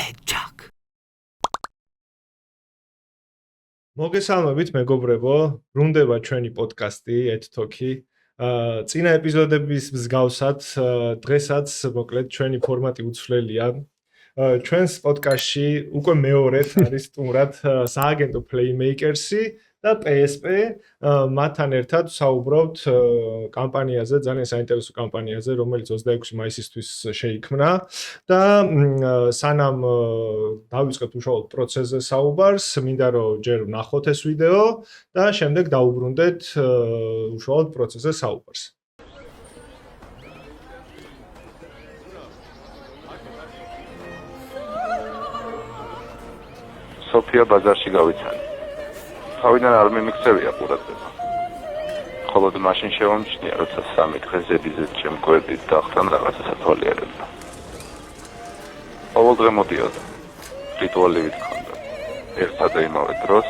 Edjak. მოგესალმებით მეგობრებო, ბრუნდება ჩვენი პოდკასტი EdTalk-ი. წინა ეპიზოდების მსგავსად, დღესაც მოკლედ ჩვენი ფორმატი უცვლელია. ჩვენს პოდკასტში უკვე მეორედ არის სტუმრად სააგენტო Playmakers-ი და PSP. მათთან ერთად საუბრობთ კამპანიაზე, ძალიან საინტერესო კამპანიაზე, რომელიც 26 მაისისთვის შეიქმნა და სანამ დავიწყებთ უშუალოდ პროცესზე საუბარს, მინდა რომ ჯერ ვნახოთ ეს ვიდეო და შემდეგ დავუბრუნდეთ უშუალოდ პროცესზე საუბარს. სოფია ბაზარში გავიცანი. თავიდან არ მიმიქცევია ყურადღება. ხოლო მაშინ შევამჩნია, როცა 3 დღე ზედიზედ შემკვერდით დახტან რაღაცა სათვალიერებდა. ყოველ დღე მოდიოდა. რიტუალები თქონდა. ერთად და იმავე დროს,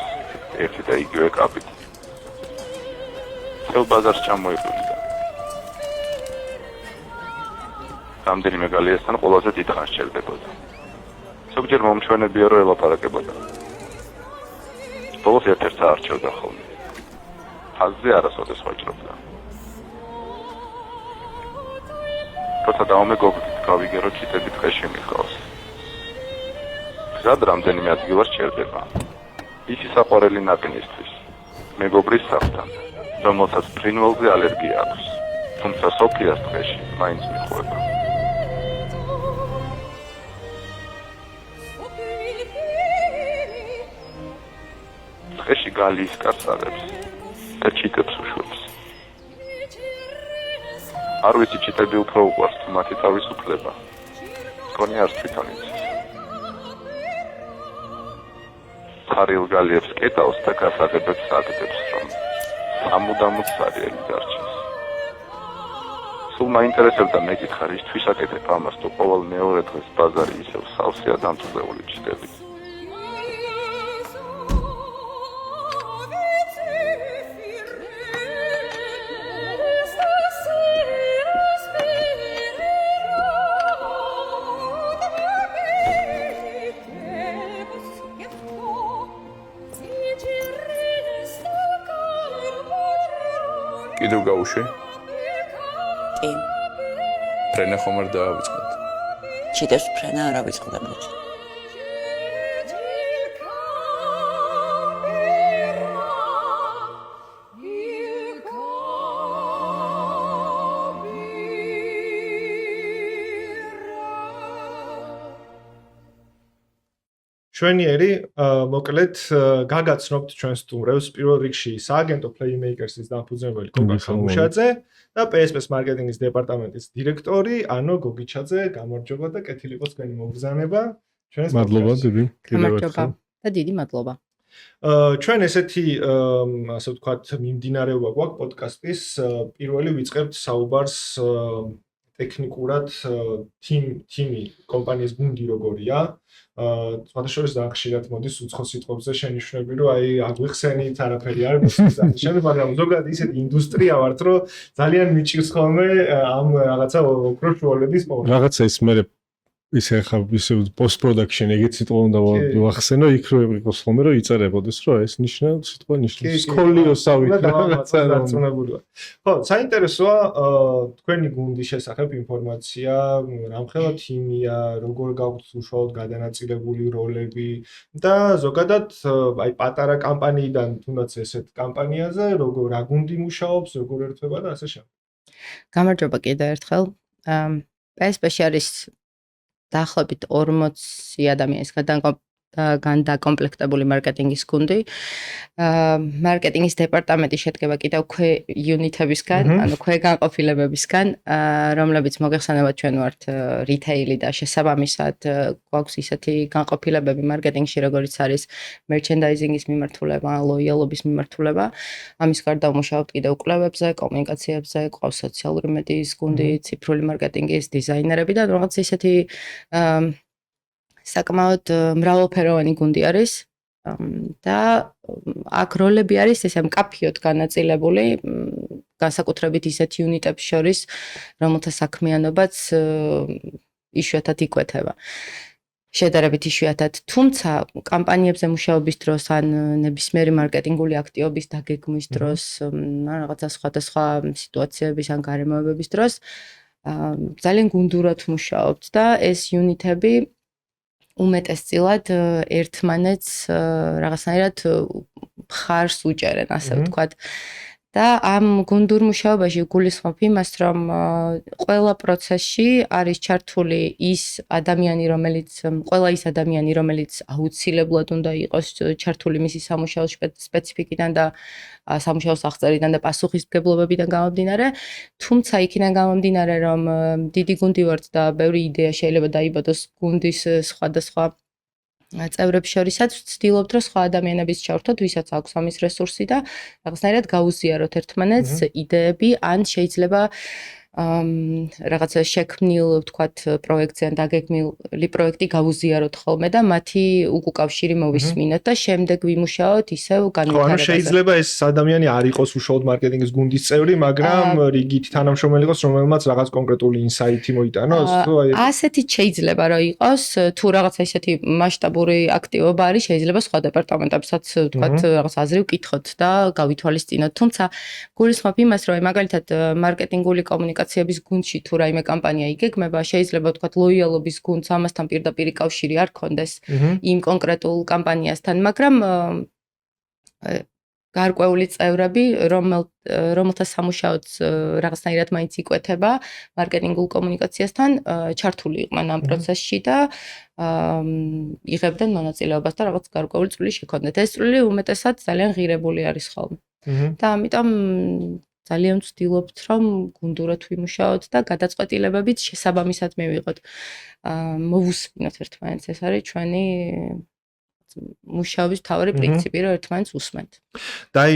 ერთი და იგივე კაპით. წელ ბაზარს ჩამოიყვანდა. რამდენიმე გალიასთან ყველაზე დიდ ხანს სჭირდებოდა. ზოგჯერ მომჩვენებია, რომ ელაპარაკებოდა. ბოლოს ერთ-ერთს არჩევდა ხოლმე. ფაზზე არასოდეს ვაჭრობდა. როცა დავმეგობრდით, გავიგე, რომ ჩიტები დღეში მიყავს. გზად რამდენიმე ადგილას სჭირდება. ისი საყვარელი ნაკინისთვის, მეგობრის სახლთან, რომელსაც ფრინველზე ალერგია აქვს. თუმცა სოფიას დღეში მაინც მიხვდება. დღეში გალის კარსარებს და ჩიტებს უშვებს. არ ვიცი ჩიტები უფრო უყვარს თუ მათი თავისუფლება. მგონი არც თვითონ იცის. ხარილ გალიებს კეტავს და გასაღებებს აგდებს, რომ სამუდამოდ სარიელი დარჩეს. სულ მაინტერესებდა მეკითხა, რისთვის აკეთებ ამას, თუ ყოველ მეორე დღეს ბაზარი ისევ სავსეა დამწუხრებული ჩიტებით. კიდევ გაუშვი? კი. ფრენა ხომ არ დავიწყოთ? ჩიტებს ფრენა არ ავიწყდებოდი. ჩვენიერი მოკლედ გაგაცნობთ ჩვენ სტუმრებს პირველ რიგში სააგენტო Playmakers-ის დამფუძნებელი გოგა ხამუშაძე და PSP-ის მარკეტინგის დეპარტამენტის დირექტორი ანო გოგიჩაძე. გამარჯობა და კეთილი იყოს თქვენი მოგზანება ჩვენს მადლობა დიდი. გამარჯობა და დიდი მადლობა. ჩვენ ესეთი ასე ვთქვათ მიმდინარეობა გვაქვს პოდკასტის. პირველი ვიწყებთ საუბარს ტექნიკურად თიმი კომპანიის გუნდი როგორია. სხვადასხვა ხშირად მოდის უცხო სიტყვებზე შენიშვნები, რომ აი აგვიხსენით, არაფერი არ მოსწავლე, მაგრამ ზოგადად ისეთი ინდუსტრია ვართ, რომ ძალიან მიჭირს ხოლმე ამ რაღაცა ოქროს შუალედის პოვნა. რაღაცა ის მე ისე ხა ისე post production ეგეთ სიტყვა უნდა ვახსენო, იქ რო იყოს ხოლმე რომ იწერებოდეს, რომ ეს ნიშნავს სიტყვა ნიშნავს სკოლიოსავით რაღაცა დარწმუნებული ვარ. ხო, საინტერესოა თქვენი გუნდის შესახებ ინფორმაცია, რამხელა თიმია, როგორ გაქვთ უშუალოდ გადანაწილებული როლები და ზოგადად აი პატარა კამპანიიდან თუნდაც ესეთ კამპანიაზე, რა გუნდი მუშაობს, როგორ ერთვება და ასე შემდეგ. გამარჯობა კიდევ ერთხელ. PSP-ში არის დაახლოებით 40 ადამიანის განდაკომპლექტებული მარკეტინგის გუნდი. მარკეტინგის დეპარტამენტი შედგება კიდევ იუნიტებისგან, ანუ ქვეგანყოფილებებისგან, რომლებიც მოგეხსენებათ ჩვენ ვართ რიტეილი და შესაბამისად გვაქვს ისეთი განყოფილებები მარკეტინგში, როგორიც არის merchandising-ის მიმართულება, loyalty-ობის მიმართულება. ამის გარდა ვმუშაობთ კიდევ კვლევებზე, კომუნიკაციებზე, ყავს სოციალური მედიის გუნდი, ციფრული მარკეტინგის დიზაინერები და რაღაც ისეთი საკმაოდ მრავალფეროვანი გუნდი არის და აქ როლები არის ესე მკაფიოდ განაწილებული განსაკუთრებით ისეთ იუნიტებს შორის, რომელთა საქმიანობაც იშვიათად იკვეთება. შედარებით იშვიათად, თუმცა კამპანიებზე მუშაობის დროს ან ნებისმიერი მარკეტინგული აქტივობის დაგეგმვის დროს, რაღაცა სხვადასხვა სიტუაციების ან გარემოებების დროს ძალიან გუნდურად მუშაობთ და ეს იუნიტები უმეტესწილად ერთმანეთს რაღაცნაირად მხარს უჭერენ, ასე ვთქვათ. და ამ გუნდურ მუშაობაში გულისხმობ იმას, რომ ყველა პროცესში არის ჩართული ყველა ის ადამიანი, რომელიც აუცილებლად უნდა იყოს ჩართული მისი სამუშაოს სპეციფიკიდან და სამუშაოს აღწერიდან და პასუხისმგებლობებიდან გამომდინარე, თუმცა იქიდან გამომდინარე, რომ დიდი გუნდი ვართ და ბევრი იდეა შეიძლება დაიბადოს გუნდის სხვადასხვა წევრებს შორისაც ვცდილობთ, რომ სხვა ადამიანების ჩავრთოთ, ვისაც აქვს ამის რესურსი და რაღაცნაირად გაუზიაროთ ერთმანეთს იდეები, ან შეიძლება რაღაცა შექმნილ, ვთქვათ, პროექტზე ან დაგეგმილი პროექტი გავუზიაროთ ხოლმე და მათი უკავშირი მოვისმინოთ და შემდეგ ვიმუშაოთ ისევ განვითარებაზე. შეიძლება ეს ადამიანი არ იყოს უშუალოდ მარკეტინგის გუნდის წევრი, მაგრამ რიგით თანამშრომელი იყოს, რომელმაც რაღაც კონკრეტული ინსაიტი მოიტანოს, თუ აი ასეთი შეიძლება რომ იყოს, თუ რაღაცა ისეთი მასშტაბური აქტივობა არის, შეიძლება სხვა დეპარტამენტებსაც, ვთქვათ, რაღაც აზრი ვკითხოთ და გავითვალისწინოთ. თუმცა გულისხმობ იმას, რომ მაგალითად მარკეტინგული კომუნიკაციების გუნდში თუ რაიმე კამპანია იგეგმება, შეიძლება ვთქვათ ლოიალობის გუნდს ამასთან პირდაპირი კავშირი არ ქონდეს იმ კონკრეტულ კამპანიასთან, მაგრამ გარკვეული წევრები, რომელთა სამუშაოც რაღაცნაირად მაინც იკვეთება მარკეტინგულ კომუნიკაციასთან, ჩართული იყვნენ ამ პროცესში და იღებდნენ მონაწილეობას და რაღაც გარკვეული წვლილი შექონდეთ. ეს წვლილი უმეტესად ძალიან ღირებული არის ხოლმე. და ამიტომ ძალიან ვცდილობთ, რომ გუნდურად ვიმუშაოთ და გადაწყვეტილებებიც შესაბამისად მივიღოთ. მოვუსმინოთ ერთმანეთს, ეს არის ჩვენი მუშაობის მთავარი პრინციპი, რომ ერთმანეთს უსმენთ. და აი,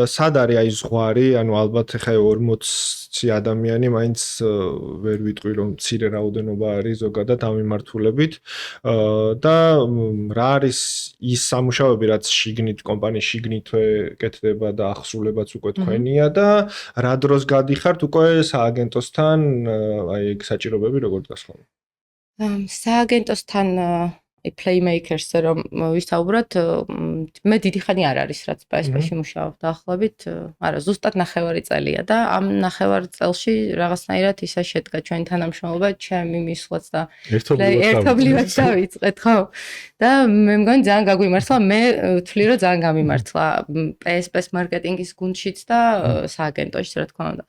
სად არის აი ზღვარი, ანუ ალბათ ხა 40 ადამიანი მაინც ვერ ვიტყვი, რომ მცირე რაოდენობა არის ზოგადად ამ მიმართულებით და რა არის ის სამუშაოები, რაც შიგნით კომპანიის შიგნითვე კეთდება და ახსრულებაც უკვე თქვენია და რა დროს გადიხართ უკვე სააგენტოსთან, აი ეგ საჭიროებები როგორ დასხმობთ? სააგენტოსთან Playmakers-ზე რომ ვისაუბროთ, მე დიდი ხანი არ არის, რაც PSP-ში მუშაობ დაახლოებით, არა, ზუსტად 9 წელია და ამ 9 წელში რაღაცნაირად ისა შედგა ჩვენი თანამშრომლობა, ჩემი მისვლაც და ერთობლივად დავიწყეთ, ხო? და მე მგონი ძალიან გაგვიმართლა, მე ვთვლი, რომ ძალიან გამიმართლა PSP-ს მარკეტინგის გუნდშიც და სააგენტოშიც, რა თქმა უნდა.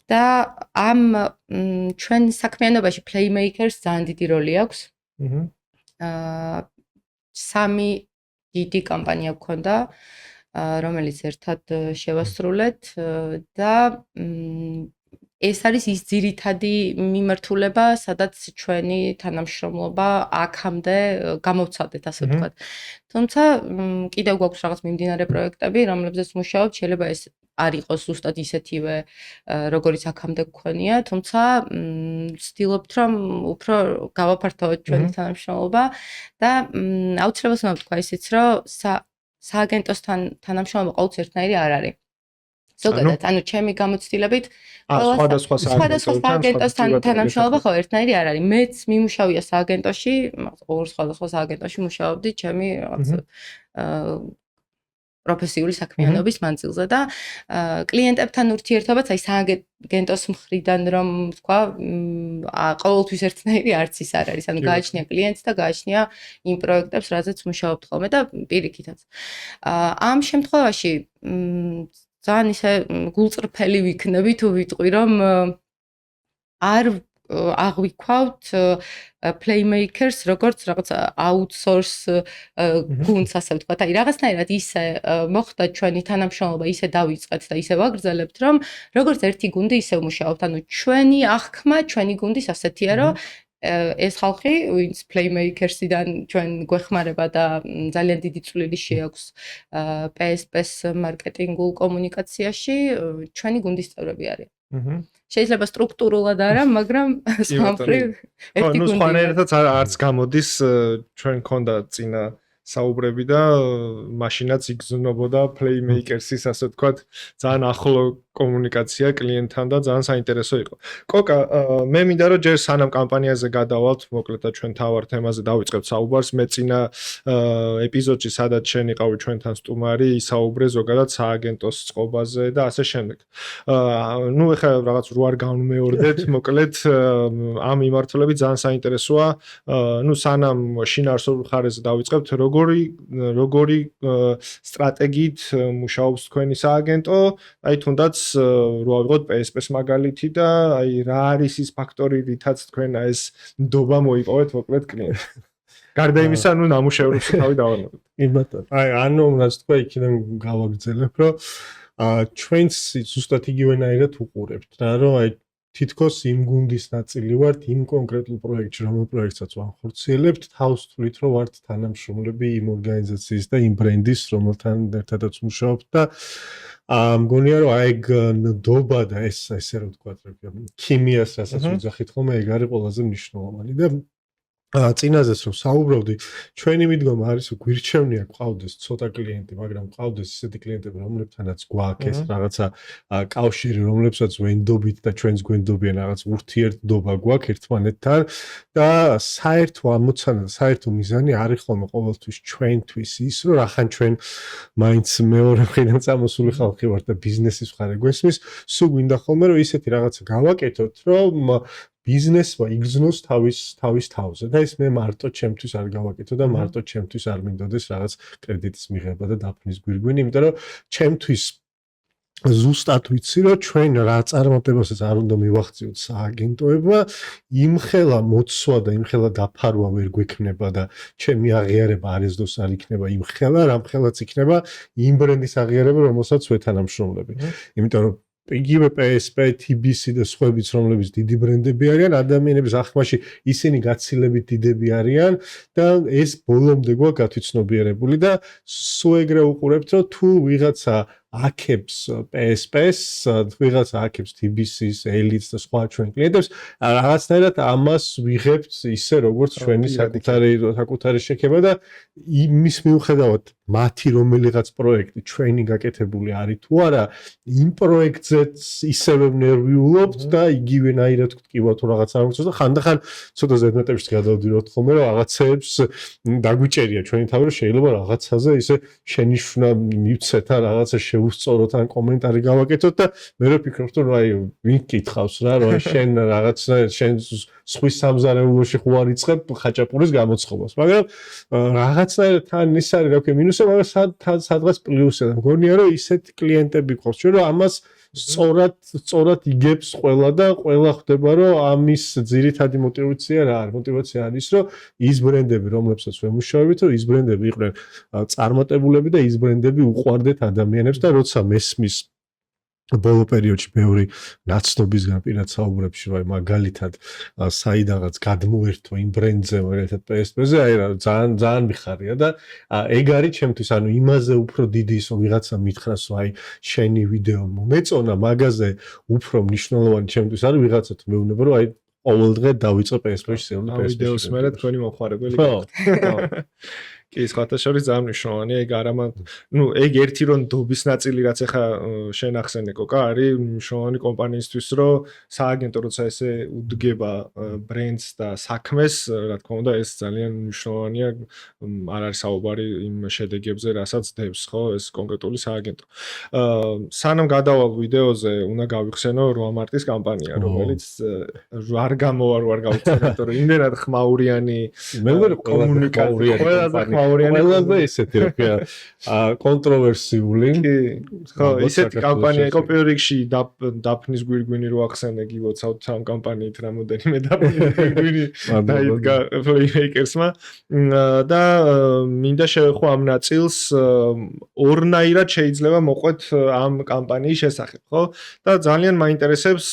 და ამ ჩვენ საქმიანობაში Playmakers ძალიან დიდი როლი აქვს. სამი დიდი კამპანია გვქონდა, რომელიც ერთად შევასრულეთ და ეს არის ის ძირითადი მიმართულება, სადაც ჩვენი თანამშრომლობა აქამდე გამოვცადეთ, ასე ვთქვათ. თუმცა კიდევ გვაქვს რაღაც მიმდინარე პროექტები, რომლებზეც მუშაობთ, შეიძლება ეს არ იყოს ზუსტად ისეთივე, როგორიც აქამდე გქონია, თუმცა ვცდილობთ, რომ უფრო გავაფართოვოთ ჩვენი თანამშრომლობა და აუცილებლად უნდა ვთქვა ისიც, რომ სააგენტოსთან თანამშრომლობა ყოველთვის ერთნაირი არ არის. ზოგადად, ანუ ჩემი გამოცდილებით სხვადასხვა სააგენტოსთან თანამშრომლობა ხო ერთნაირი არ არის. მეც მიმუშავია სააგენტოში, ორ სხვადასხვა სააგენტოში მუშაობდი ჩემი რაღაც პროფესიული საქმიანობის მანძილზე და კლიენტებთან ურთიერთობაც აი სააგენტოს მხრიდან რომ თქვა, ყოველთვის ერთნაირი არც ის არ არის. ანუ გააჩნია კლიენტს და გააჩნია იმ პროექტებს, რაზეც მუშაობთ ხოლმე და პირიქითაც. ამ შემთხვევაში ძალიან ისე გულწრფელი ვიქნები თუ ვიტყვი, რომ არ აღვიქვავთ Playmakers როგორც რაღაც outsource გუნდს, ასე ვთქვათ. აი რაღაცნაირად ისე მოხდა ჩვენი თანამშრომლობა, ისე დავიწყეთ და ისე ვაგრძელებთ, რომ როგორც ერთი გუნდი ისე ვმუშაობთ. ანუ ჩვენი აღქმა, ჩვენი გუნდის ასეთია, რომ ეს ხალხი, ვინც Playmakers-იდან ჩვენ გვეხმარება და ძალიან დიდი წვლილი შეაქვს PSP-ს მარკეტინგულ კომუნიკაციაში, ჩვენი გუნდის წევრები არიან. შეიძლება სტრუქტურულად არა, მაგრამ სამფრივ ერთი გუნდი. ნუ სხვანაირადაც არც გამოდის ჩვენ ქონდა წინა საუბრები და მაშინაც იგზნობოდა playmakers-ის ასე ვთქვათ, ძალიან ახლო კომუნიკაცია კლიენტთან და ძალიან საინტერესო იყო. კოკა, მე მინდა რომ ჯერ სანამ კამპანიაზე გადავალთ, მოკლედ და ჩვენ თავარ თემაზე დავიწყებთ საუბარს, მე წინა ეპიზოდში სადაც შენ იყავი ჩვენთან სტუმარი, ისაუბრე ზოგადად სააგენტოს წყობაზე და ასე შემდეგ. ნუ ეხლა რაღაც რო არ განმეორდეთ, მოკლედ ამ მიმართულებით ძალიან საინტერესოა. ნუ სანამ შინაარსობრივ ხარეს დავიწყებთ, როგორი სტრატეგიით მუშაობს თქვენი სააგენტო, აი თუნდაც რო ავიღოთ PSP-ს მაგალითი და აი რა არის ის ფაქტორი, რითაც თქვენ ეს ნდობა მოიპოვეთ მოკლედ კლიენტს. გარდა იმისა, ნუ ნამუშევრებს თავი დავანებოთ. კი ბატონო. აი ანუ რაც თქვა იქიდან გავაგრძელებ, რომ ჩვენს ზუსტად იგივენაირად უყურებთ და რომ აი თითქოს იმ გუნდის ნაწილი ვართ იმ კონკრეტულ პროექტში, რომელ პროექტსაც ვახორციელებთ, თავს თვლით, რომ ვართ თანამშრომლები იმ ორგანიზაციის და იმ ბრენდის, რომელთან ერთადაც მუშაობთ და მგონია რომ აი ნდობა და ეს ესე რომ ვთქვათ, ქიმიას რასაც ვიძახით ხოლმე, ეგ არის ყველაზე მნიშვნელოვანი და წინაზეც რომ საუბრობდი, ჩვენი მიდგომა არის რომ გვირჩევნია გვყავდეს ცოტა კლიენტი, მაგრამ გვყავდეს ისეთი კლიენტები, რომლებთანაც გვაქვს რაღაცა კავშირი, რომლებსაც ვენდობით და ჩვენს გვენდობიან რაღაც ურთიერთობა გვაქვს ერთმანეთთან და საერთო ამოცანა, საერთო მიზანი არის ხოლმე ყოველთვის ჩვენთვის ის, რომ რახან ჩვენ მაინც მეორე მხრიდან წამოსული ხალხი ვართ და ბიზნესის მხარე გვესმის, სულ გვინდა ხოლმე რომ ისეთი რაღაცა გავაკეთოთ, რომ ბიზნესმა იგრძნოს თავის თავზე და ეს მე მარტო ჩემთვის არ გავაკეთო და მარტო ჩემთვის არ მინდოდეს რაღაც კრედიტის მიღება და დაფნის გვირგვინი, იმიტომ რომ ჩემთვის ზუსტად ვიცი რომ ჩვენ რა წარმატებასაც არ უნდა მივახციოთ სააგენტოებმა, იმხელა მოცვა და იმხელა დაფარვა ვერ გვექნება და ჩემი აღიარება არესდოს არ იქნება იმხელა, რამხელაც იქნება იმ ბრენდის აღიარება, რომელსაც ვეთანამშრომლები. იმიტომ რომ იგივე PSP, TBC და სხვაებიც, რომლებიც დიდი ბრენდები არიან, ადამიანების აღქმაში ისინი გაცილებით დიდები არიან და ეს ბოლომდე გვაქვს გათვითცნობიერებული და სულ ეგრე უყურებთ, რომ თუ ვიღაცა აქებს PSP-ს, ვიღაცა აქებს TBC-ს, Elite-ს და სხვა ჩვენ კლიენტებს, რაღაცნაირად ამას ვიღებთ ისე, როგორც ჩვენი საკუთარი შექება და იმის მიუხედავად მათი რომელიღაც პროექტი ჩვენი გაკეთებული არის თუ არა, იმ პროექტზეც ისევე ნერვიულობთ და იგივენაირად ვთქვათ თუ რაღაც არ მოგწონს და ხანდახან ცოტა ზედმეტებში გადავდივართ ხოლმე რომ რაღაცეებს დაგვიჭერია ჩვენი თავი რომ შეიძლება რაღაცაზე ისე შენიშვნა მივცეთ ან რაღაცა უსწოროთ ან კომენტარი გავაკეთოთ და მე რო ფიქრობ რომ აი ვინ კითხავს რა რომ შენ რაღაცნაირად შენ სხვის სამზარეულოში ხო არ იწყებ ხაჭაპურის გამოცხობას, მაგრამ რაღაცნაირად თან ის არის რა ქვია მინუსი, მაგრამ სადღაც პლუსია და მგონია რომ ისეთი კლიენტები გვყავს ჩვენ რომ ამას სწორად იგებს ყველა და ყველა ხვდება რომ ამის ძირითადი мотиваცია რა არის? мотиваცია არის რომ ის ბრენდები რომლებსაც ვემუშავებით, რომ ის ბრენდები იყვნენ წარმატებულები და ის ბრენდები უყვარდეთ ადამიანებს და როცა მესმის ბოლო პერიოდში ბევრი ნაცნობისგან პირად საუბრებში ვარ მაგალითად საიდანაც გადმოერთო იმ ბრენდზე მაგალითად PSP-ზე აი რა ძალიან მიხარია და ეგ არის ჩემთვის ანუ იმაზე უფრო დიდი ის ვიღაცა მითხრას რომ აი შენი ვიდეო მომეწონა მაგაზე უფრო მნიშვნელოვანი ჩემთვის არის ვიღაცა თუ მეუბნება რომ აი ყოველდღე დავიწყე PSP-ში სეული PSP-ში ვიდეოს მერე თქვენი მომხარებელი კი, სხვათა შორის ძალიან მნიშვნელოვანია, ეგ არამად, ნუ ეგ ერთი რომ დობის ნაწილი რაც ახლა შენ ახსენე კოკა, არის მნიშვნელოვანი კომპანიისთვის, რომ სააგენტო როცა ესე უდგება ბრენდს და საქმეს, რა თქმა უნდა, ეს ძალიან მნიშვნელოვანია, არ არის საუბარი იმ შედეგებზე, რასაც დევს, ხო, ეს კონკრეტული სააგენტო. სანამ გადავალ ვიდეოზე, უნდა გავიხსენო 8 მარტის კამპანია, რომელიც არ გამოვარ გავიხსენო, იმიტომ რომ იმდენად ხმაურიანი კომუნიკაცია ყველაზე ყველაზე ესეთი რა ქვია კონტროვერსიული ხო ისეთი კამპანია იყო პირველ რიგში დაფნის გვირგვინი რო ახსენე გიგოცავთ ამ კამპანიით რამოდენიმე დაფნის გვირგვინი დაიდგა playmakers-მა და მინდა შევეხო ამ ნაწილს ორნაირად შეიძლება მოყვეთ ამ კამპანიის შესახებ ხო და ძალიან მაინტერესებს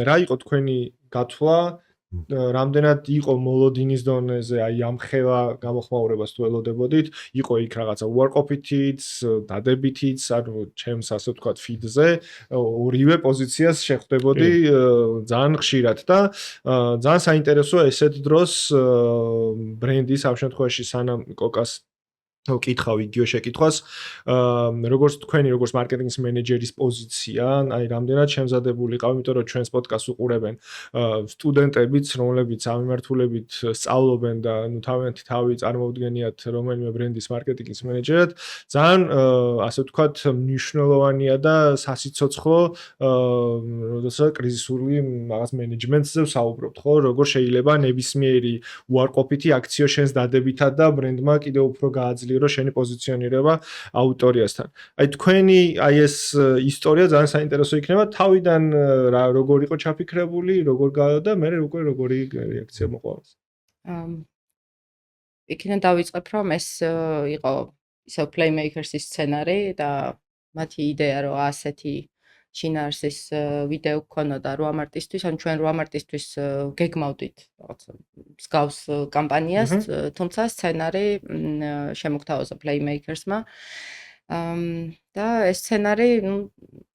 რა იყო თქვენი გათვლა რამდენად იყო მოლოდინის დონეზე აი ამ ხელა გამოხმაურებას თუ ელოდებოდით იყო იქ რაღაცა უარყოფითიც დადებითიც ანუ ჩემს ასე ვთქვათ ფიდზე ორივე პოზიციას შეხვდებოდი ძალიან ხშირად და ძალიან საინტერესოა ესეთ დროს ბრენდის ამ შემთხვევაში სანამ კოკას კითხავ იგივე შეკითხვას, როგორც თქვენი როგორც მარკეტინგის მენეჯერის პოზიცია, აი რამდენად შემზადებული ყავ, იმიტომ რომ ჩვენს პოდკასტს უყურებენ სტუდენტებიც, რომლებიც ამ მიმართულებით სწავლობენ და ნუ თავიანთი თავი წარმოუდგენიათ რომელიმე ბრენდის მარკეტინგის მენეჯერად, ძალიან ასე ვთქვათ, მნიშვნელოვანია და სასიცოცხლო, როდესაც კრიზისული რაღაც მენეჯმენტზე ვსაუბრობთ, ხო, როგორ შეიძლება ნებისმიერი უარყოფითი აქციო შენს დადებითად და ბრენდმა კიდევ უფრო გააძლიეროს შენი პოზიციონირება აუდიტორიასთან. აი თქვენი აი ეს ისტორია ძალიან საინტერესო იქნება. თავიდან როგორ იყო ჩაფიქრებული, როგორ და მე უკვე როგორი რეაქცია მოყვა. იქიდან დავიწყებ, რომ ეს იყო ისევ Playmakers-ის სცენარი და მათი იდეა რომ ასეთი შინაარსის ვიდეო გქონოდა 8 მარტისთვის, ან ჩვენ 8 მარტისთვის გეგმავდით რაღაც მსგავს კამპანიას, თუმცა სცენარი შემოგთავაზა Playmakers-მა. და ეს სცენარი, ნუ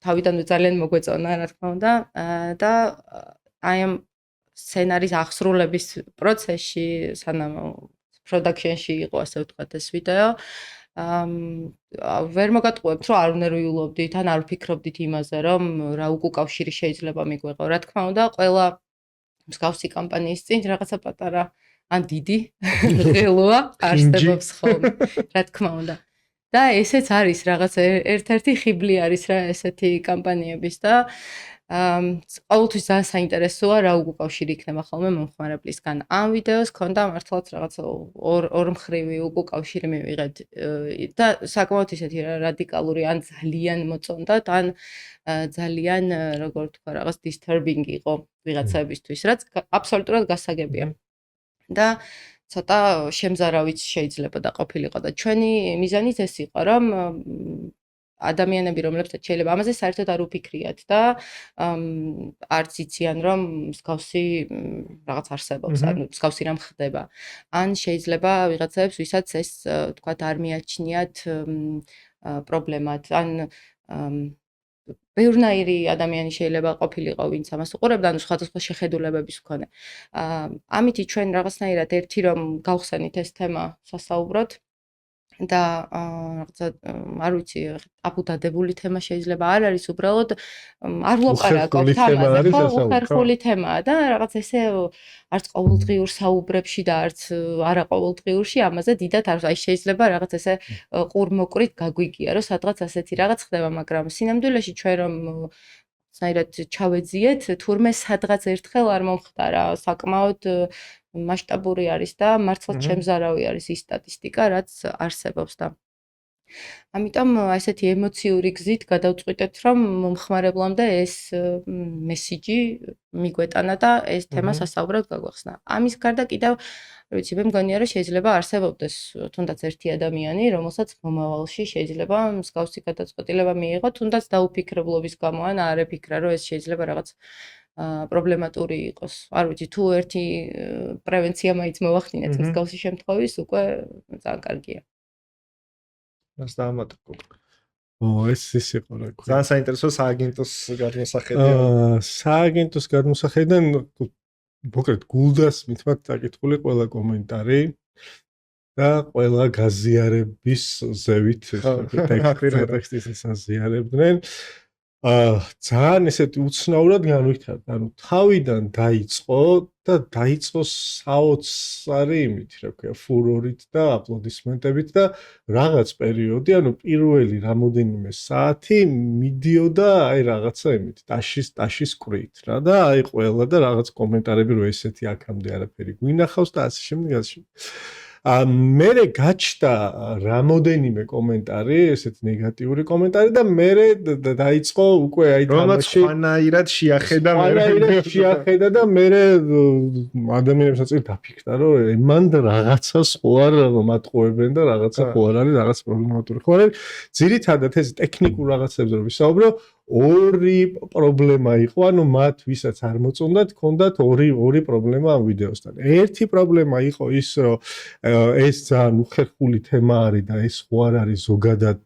თავიდანვე ძალიან მოგვეწონა, რა თქმა უნდა, და აი ამ სცენარის აღსრულების პროცესში, სანამ production-ში იყო, ასე ვთქვათ, ეს ვიდეო, ვერ მოგატყუებთ, რომ არ უნერვიულობდით, ან არ ვფიქრობდით იმაზე, რომ რა უკავშირი შეიძლება მიგვეღო. რა თქმა უნდა, ყველა მსგავსი კამპანიის წინ რაღაცა პატარა ან დიდი ღელოა არსებობს ხოლმე, რა თქმა უნდა. და ესეც არის რაღაც ერთ-ერთი ხიბლი არის რა ესეთი კამპანიების და ყოველთვის ძალიან საინტერესოა რა უკავშირი იქნება ხოლმე მომხმარებლისგან. ამ ვიდეოს ქონდა მართლაც რაღაც ორმხრივი უკავშირი მივიღეთ და საკმაოდ ისეთი რადიკალური ან ძალიან მოწონდათ, ან ძალიან როგორ ვთქვა, რაღაც disturbing იყო ვიღაცაებისთვის, რაც აბსოლუტურად გასაგებია. და ცოტა შემზარავიც შეიძლება და ყოფილიყო და ჩვენი მიზანიც ეს იყო, რომ ადამიანები, რომლებსაც შეიძლება ამაზე საერთოდ არ უფიქრიათ და არც იციან, რომ მსგავსი რაღაც არსებობს, ანუ მსგავსი რამ ხდება. ან შეიძლება ვიღაცაებს, ვისაც ეს თქვათ არ მიაჩნიათ პრობლემად, ან ბევრნაირი ადამიანი შეიძლება ყოფილიყო, ვინც ამას უყურებდა, ანუ სხვადასხვა შეხედულებების მქონე. ამით ჩვენ რაღაცნაირად ერთი რომ გავხსენით ეს თემა სასაუბროთ და რაღაცა არ ვიცი, აბუდადებული თემა შეიძლება არ არის, უბრალოდ არ ვლაპარაკობთ ამაზე, ხო, უხერხული თემაა და რაღაც ესე არც ყოველდღიურ საუბრებში და არც არა ყოველდღიურში ამაზე დიდად არ, აი შეიძლება რაღაც ესე ყურმოყრით გაგვიგია, რომ სადღაც ასეთი რაღაც ხდება, მაგრამ სინამდვილეში ჩვენ რომ საერთოდ ჩავეძიეთ, თურმე სადღაც ერთხელ არ მომხდარა, საკმაოდ მასშტაბური არის და მართლაც შემზარავი არის ის სტატისტიკა, რაც არსებობს და ამიტომ ასეთი ემოციური გზით გადავწყვიტეთ, რომ მომხმარებლამდე ეს მესიჯი მიგვეტანა და ეს თემა სასაუბრად გაგვახსნა. ამის გარდა კიდევ, რა ვიცი, მე მგონია, რომ შეიძლება არსებობდეს თუნდაც ერთი ადამიანი, რომელსაც მომავალში შეიძლება მსგავსი გადაწყვეტილება მიიღო, თუნდაც დაუფიქრებლობის გამო, ან არ ეფიქრა, რომ ეს შეიძლება რაღაც პრობლემატური იყოს. არ ვიცი, თუ ერთი პრევენცია მაინც მოვახდინეთ მსგავსი შემთხვევის, უკვე ძალიან კარგია. მას დაამატებ. ეს იყო რა. ძალიან საინტერესო სააგენტოს გადმოსახედიდან. სააგენტოს გადმოსახედიდან მოკლედ გულდას მithმათ დაკითხული ყველა კომენტარი და ყველა გაზიარების ზევით ტექსტის საზიარებდნენ. ძალიან ესეთი უცნაურად განვითარდა. ანუ თავიდან დაიწყო და დაიწყო საოცარი იმით, რა ქვია, ფურორით და აპლოდისმენტებით და რაღაც პერიოდი, ანუ პირველი რამოდენიმე საათი მიდიოდა აი რაღაცა იმით, ტაშის კვრით რა და აი ყველა და რაღაც კომენტარები რო ესეთი აქამდე არაფერი გვინახავს და ასე შემდეგ ასე შემდეგ. მერე გაჩნდა რამოდენიმე კომენტარი, ესეთ ნეგატიური კომენტარი და მერე დაიწყო უკვე აი თამაში ხანაირად შეახედა და მერე ადამიანებსაც დაფიქრდა, რომ მან რაღაცა სხვა არ მატყუებენ და რაღაცა ხო არ არის, რაღაც პრობლემატური ხო არ არის. ძირითადად ეს ტექნიკურ რაღაცებზე რომ ვისაუბრო, ორი პრობლემა იყო, ანუ მათ ვისაც არ მოწონდათ, ჰქონდათ ორი პრობლემა ამ ვიდეოსთან. ერთი პრობლემა იყო ის, რომ ეს ძალიან უხერხული თემა არის და ეს ხო არ არის ზოგადად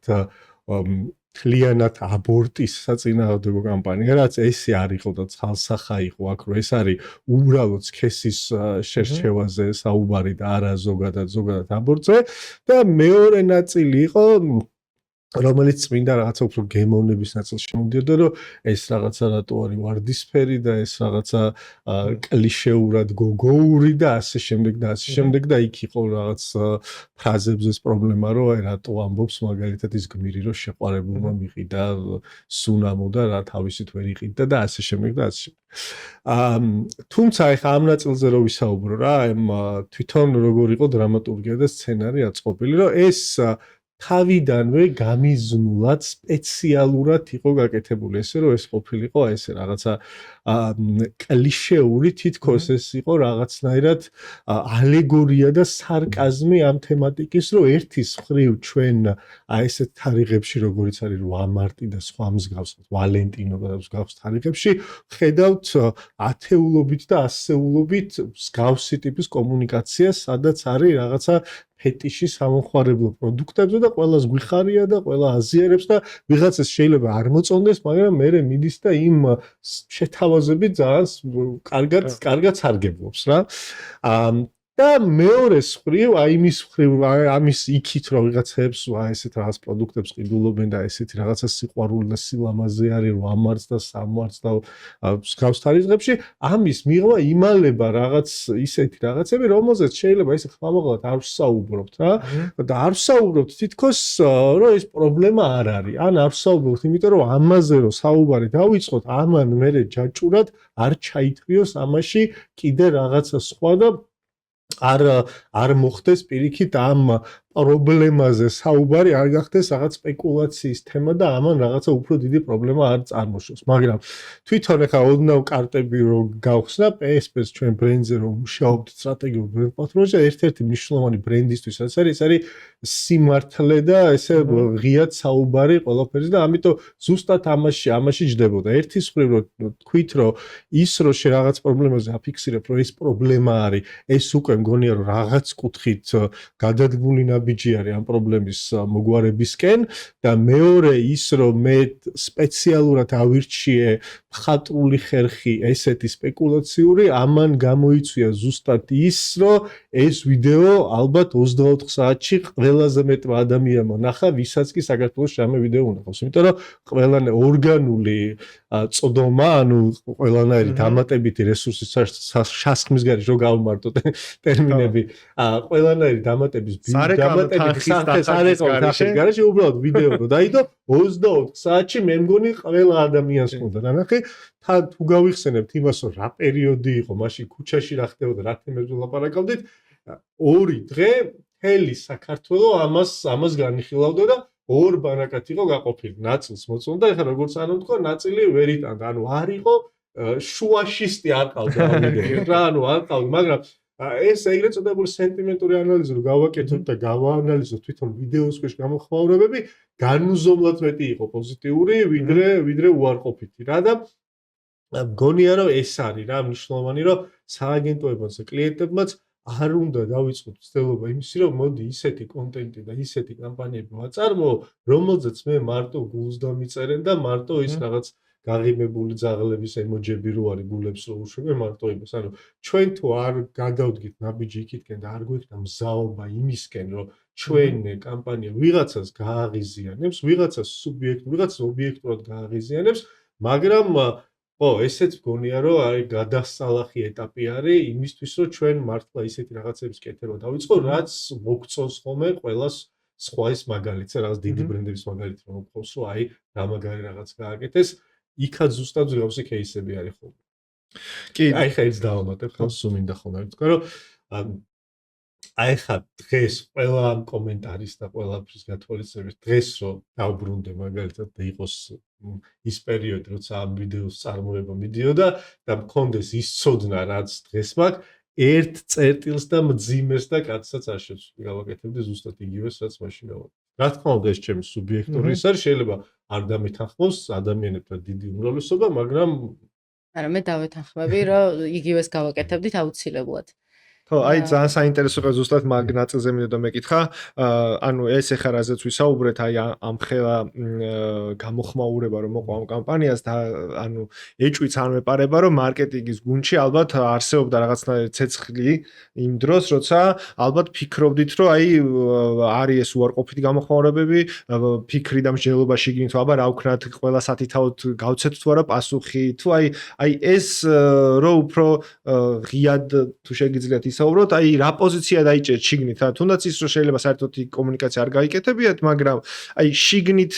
მთლიანად აბორტის საწინააღმდეგო კამპანია, რაც ესე არ იყო და ცალსახა იყო აქ, რომ ეს არის უბრალოდ სქესის შერჩევაზე საუბარი და არა ზოგადად აბორტზე და მეორე ნაწილი იყო რომელიც წმინდა რაღაცა უფრო გემოვნების ნაწილში მომდიოდა, რომ ეს რაღაცა რატო არის ვარდისფერი და ეს რაღაცა კლიშეურად გოგოური და ასე შემდეგ და იქ იყო რაღაც ფრაზებზე ეს პრობლემა, რომ აი რატო ამბობს მაგალითად ის გმირი, რომ შეყვარებულმა მიყიდა სუნამო და რა თავისით ვერ იყიდა და ასე შემდეგ და ასე შემდეგ. თუმცა ეხა ამ ნაწილზე რო ვისაუბრო რა, თვითონ როგორ იყო დრამატურგია და სცენარი აწყობილი, რომ ეს თავიდანვე გამიზნულად სპეციალურად იყო გაკეთებული ესე რომ ეს ყოფილიყო ესე რაღაცა კლიშეური თითქოს ეს იყო რაღაცნაირად ალეგორია და სარკაზმი ამ თემატიკის რომ ერთის მხრივ ჩვენ აი ესეთ თარიღებში როგორიც არის 8 მარტი და სხვა მსგავს ვალენტინო და მსგავს თარიღებში ხედავთ ათეულობით და ასეულობით მსგავსი ტიპის კომუნიკაცია სადაც არის რაღაცა ფეტიში სამომხმარებლო პროდუქტებზე და ყველას გვიხარია და ყველა აზიარებს და ვიღაცას შეიძლება არ მოწონდეს, მაგრამ მე მიდის და იმ შეთავაზებით ძალიან კარგად სარგებლობს რა. და მეორე მხრივ, აი იმის მხრივ, ამის იქით რომ ვიღაცებს ესეთ რაღაც პროდუქტებს ყიდულობენ და ესეთი რაღაცა სიყვარული და სილამაზე არის 8 მარტს და 3 მარტს და მსგავს თარიღებში, ამის მიღმა იმალება რაღაც ისეთი რაღაცები, რომელზეც შეიძლება ესე ხმამაღლად არ ვსაუბრობთ რა. და არ ვსაუბრობთ თითქოს რომ ეს პრობლემა არ არის. ან არ ვსაუბრობთ, იმიტომ რომ ამაზე რომ საუბარი დავიწყოთ, ამან მერე ჯაჭურად არ ჩაითრიოს ამაში კიდე რაღაცა სხვა და არ მოხდეს პირიქით ამ პრობლემაზე საუბარი არ გახდეს რაღაც სპეკულაციის თემა და ამან რაღაცა უფრო დიდი პრობლემა არ წარმოშოს. მაგრამ თვითონ ახლა ოდნავ კარტები რო გავხსნა PSP-ს ჩვენ ბრენდზე რომ მუშაობთ სტრატეგიულ ბრენდ პლატფორმაში ერთ-ერთი მნიშვნელოვანი ბრენდისთვის რაც არის ეს არის სიმართლე და ესე ღიად საუბარი ყველაფერზე და ამიტომ ზუსტად ამაში ჯდებოდა. ერთის მხრივ რომ თქვით რომ ის რომ რაღაც პრობლემაზე აფიქსირებ რომ ეს პრობლემა არის ეს უკვე მგონია რომ რაღაც კუთხით გადადგმული ნაბიჯი არის ამ პრობლემის მოგვარებისკენ და მეორე ის რომ მე სპეციალურად ავირჩიე მხატვრული ხერხი ესეთი სპეკულაციური ამან გამოიწვია ზუსტად ის რომ ეს ვიდეო ალბათ 24 საათში ყველაზე მეტმა ადამიანმა ნახა ვისაც კი საქართველოს ამ ვიდეო უნახავს იმიტომ რომ ყველანაირი ორგანული წოდომა ანუ ყველანაირი დამატებითი რესურსის შასხმის გარეშე რო გავმარტოთ ტერმინები ყველანაირი დამატების გარეშე უბრალოდ ვიდეო რო დაიდო 24 საათში მე მგონი ყველა ადამიანს უნდა დანახე თან თუ გავიხსენებთ იმას რომ რა პერიოდი იყო მაშინ ქუჩაში რა ხდებოდა რა თემებზე ლაპარაკობდით 2 დღე მთელი საქართველო ამას განიხილავდა და ორ ბანაკად იყო გაყოფილი ნაწილს მოწონდა ეხლა როგორც ანუ თქვა ნაწილი ვერ იტანდა ანუ არ იყო შუაშისტი არ ყავდა რა ანუ არ ყავდა მაგრამ ეს ეგრეთ წოდებული სენტიმენტური ანალიზი რო გავაკეთოთ და გავაანალიზოთ თვითონ ვიდეოს ქვეშ გამოხმაურებები განუზომლად მეტი იყო პოზიტიური ვიდრე უარყოფითი რა და მგონია რომ ეს არის რა მნიშვნელოვანი რომ სააგენტოებმაც და კლიენტებმაც არ უნდა დავიწყოთ ცდილობა იმისი რომ მოდი ისეთი კონტენტი და ისეთი კამპანიები ვაწარმოო რომელზეც მე მარტო გულს დამიწერენ და მარტო ის რაღაც გაღიმებული ძაღლების ემოჯები რო არის გულებს რო უშვებენ მარტო იმას ანუ ჩვენ თუ არ გადავდგით ნაბიჯი იქითკენ და არ გვექნა მზაობა იმისკენ რომ ჩვენ კამპანია ვიღაცას გააღიზიანებს ვიღაცას ვიღაცას ობიექტურად გააღიზიანებს მაგრამ ესეც მგონია რომ აი გადასალახი ეტაპი არის იმისთვის რომ ჩვენ მართლა ისეთი რაღაცების კეთება დავიწყოთ რაც მოგწონს ხოლმე ყველას სხვა ის მაგალითზე რაღაც დიდი ბრენდების მაგალითი რომ მოგწონს რომ აი რა მაგარი რაღაც გააკეთეს იქაც ზუსტად მსგავსი кейსები არის ხოლმე. კი, აი ხა ეს დავამატებ ხალხს მინდა ხოლმე ვთქვა რომ აი ხა დღეს ყველა ამ კომენტარის და ყველაფრის გათვალისწინებით დღეს რომ დავბრუნდე მაგალითად და იყოს ის პერიოდი როცა ამ ვიდეოს წარმოება მიდიოდა და მქონდეს ის ცოდნა რაც დღეს მაქვს ერთ წერტილს და მძიმეს და კაცსაც არ შეცვლი გავაკეთებდი ზუსტად იგივეს რაც მაშინ გავაკეთე. რა თქმა უნდა ეს ჩემი სუბიექტური ის არის შეიძლება არ დამეთანხმოს ადამიანებთან დიდი უმრავლესობა მაგრამ არა მე დავეთანხმები რომ იგივეს გავაკეთებდით აუცილებლად. ხო, აი ძალიან საინტერესოა ზუსტად მაგ ნაწილზე მინდოდა მეკითხა. ანუ ეს ეხლა რაზეც ვისაუბრეთ, აი ამ ხელა გამოხმაურება რომ მოყვა ამ კამპანიას და ანუ ეჭვიც არ მეპარება რომ მარკეტინგის გუნდში ალბათ არსებობდა რაღაცნაირი ცეცხლი იმ დროს, როცა ალბათ ფიქრობდით რომ აი არის ეს უარყოფითი გამოხმაურებები, ფიქრი და მსჯელობა შიგნით, აბა რა ვქნათ, ყველა სათითაოდ გავცეთ თუ არა პასუხი, თუ აი ეს რო უფრო ღიად თუ შეგიძლიათ ისაუბროთ, აი რა პოზიცია დაიჭერთ შიგნით, თუნდაც ის რომ შეიძლება საერთოდ კომუნიკაცია არ გაიკეთებიათ, მაგრამ აი შიგნით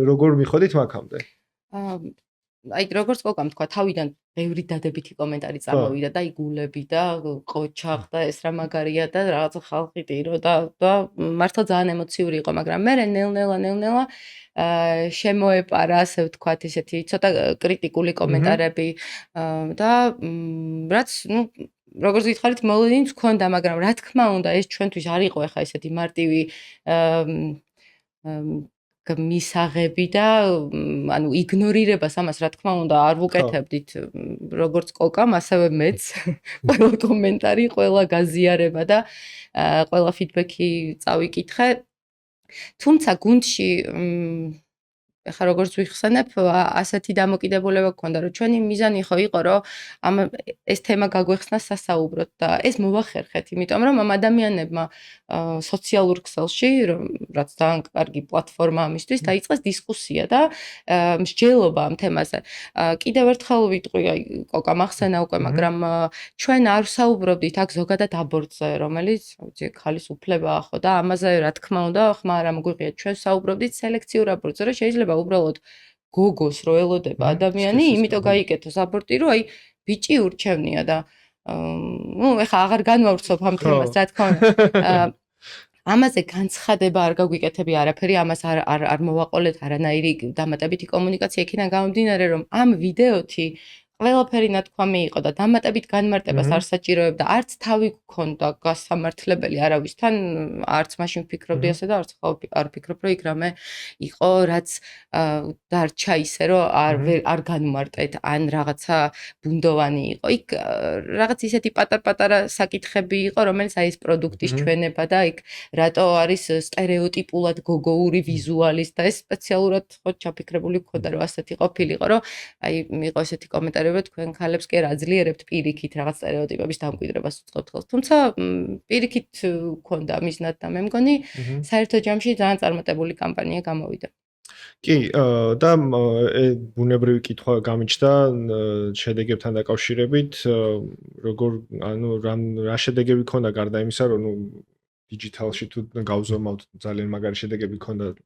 როგორ მიხოდით მაგამდე? აი როგორც ყოყამ თქვა, თავიდან ბევრი დადებითი კომენტარი წამოვიდა და იგულები და ყოჩაღ და ეს რა მაგარია და რაღაცა ხალხი ტირო და მართლა ძალიან ემოციური იყო, მაგრამ მე ნელ-ნელა შემოეპარა, ასე ვთქვათ, ესეთი ცოტა კრიტიკული კომენტარები და რაც, როგორც გითხარით, მოვლენიც ჰქონდა, მაგრამ რა თქმა უნდა, ეს ჩვენთვის არ იყო ახლა ესეთი მარტივი მისაღები და ანუ იგნორირებას ამას რა თქმა უნდა არ ვუკეთებდით როგორც კოკამ, ასევე მეც. ყველა კომენტარი, ყველა გაზიარება და ყველა ფიდბექი წავიკითხე. თუმცა გუნდში ახლა როგორც ვიხსენებ, ასეთი დამოკიდებულება გქონდა, რომ ჩვენი მიზანი ხო იყო, რომ ეს თემა გაგვეხსნა სასაუბროდ და ეს მოვახერხეთ, იმიტომ რომ ამ ადამიანებმა სოციალურ ქსელში, რაც ძალიან კარგი პლატფორმა ამისთვის, დაიწყეს დისკუსია და მსჯელობა ამ თემაზე. კიდევ ერთხელ ვიტყვი, აი კოკამ ახსენა უკვე, მაგრამ ჩვენ არ ვსაუბრობდით აქ ზოგადად აბორტზე, რომელიც ხალის უფლებაა ხო და ამაზე რა თქმა უნდა, ხმა არ ამგვიღია, ჩვენ ვსაუბრობდით სელექციურ აბორტზე, რომ შეიძლება უბრალოდ გოგოს რო ელოდება ადამიანი, იმიტომ გაიკეთოს აბორტი, რომ აი ბიჭი ურჩევნია და ეხლა აღარ განვავრცობ ამ თემას, რა თქმა უნდა. ამაზე განცხადება არ გაგვიკეთებია არაფერი, ამას არ მოვაყოლეთ არანაირი დამატებითი კომუნიკაცია იქიდან გამომდინარე, რომ ამ ვიდეოთი ყველაფერი ნათქვამი იყო და დამატებით განმარტებას არ საჭიროებდა, არც თავი გქონდა გასამართლებელი არავისთან, არც მაშინ ვფიქრობდი ასე და არც არ ვფიქრობ, რომ იქ რამე იყო, რაც დარჩა ისე, რომ არ განმარტეთ, ან რაღაცა ბუნდოვანი იყო. იქ რაღაც ისეთი პატარ-პატარა საკითხები იყო, რომელიც აი ეს პროდუქტის ჩვენება და იქ რატო არის სტერეოტიპულად გოგოური ვიზუალის და ეს სპეციალურად ხო ჩაფიქრებული გქონდა, რომ ასეთი ყოფილიყო, რომ აი იყო ესეთი კომენტარი თქვენ ქალებს კი არ აძლიერებთ პირიქით რაღაც სტერეოტიპების დამკვიდრებას უწყობთ ხელს. თუმცა პირიქით გქონდა მიზნად და მე მგონი საერთო ჯამში ძალიან წარმატებული კამპანია გამოვიდა. კი, და ბუნებრივი კითხვა გამიჩნდა შედეგებთან დაკავშირებით, როგორ ანუ რა შედეგები ქონდა გარდა იმისა, რომ დიჯიტალში თუ გავზომავთ ძალიან მაგარი შედეგები ქონდა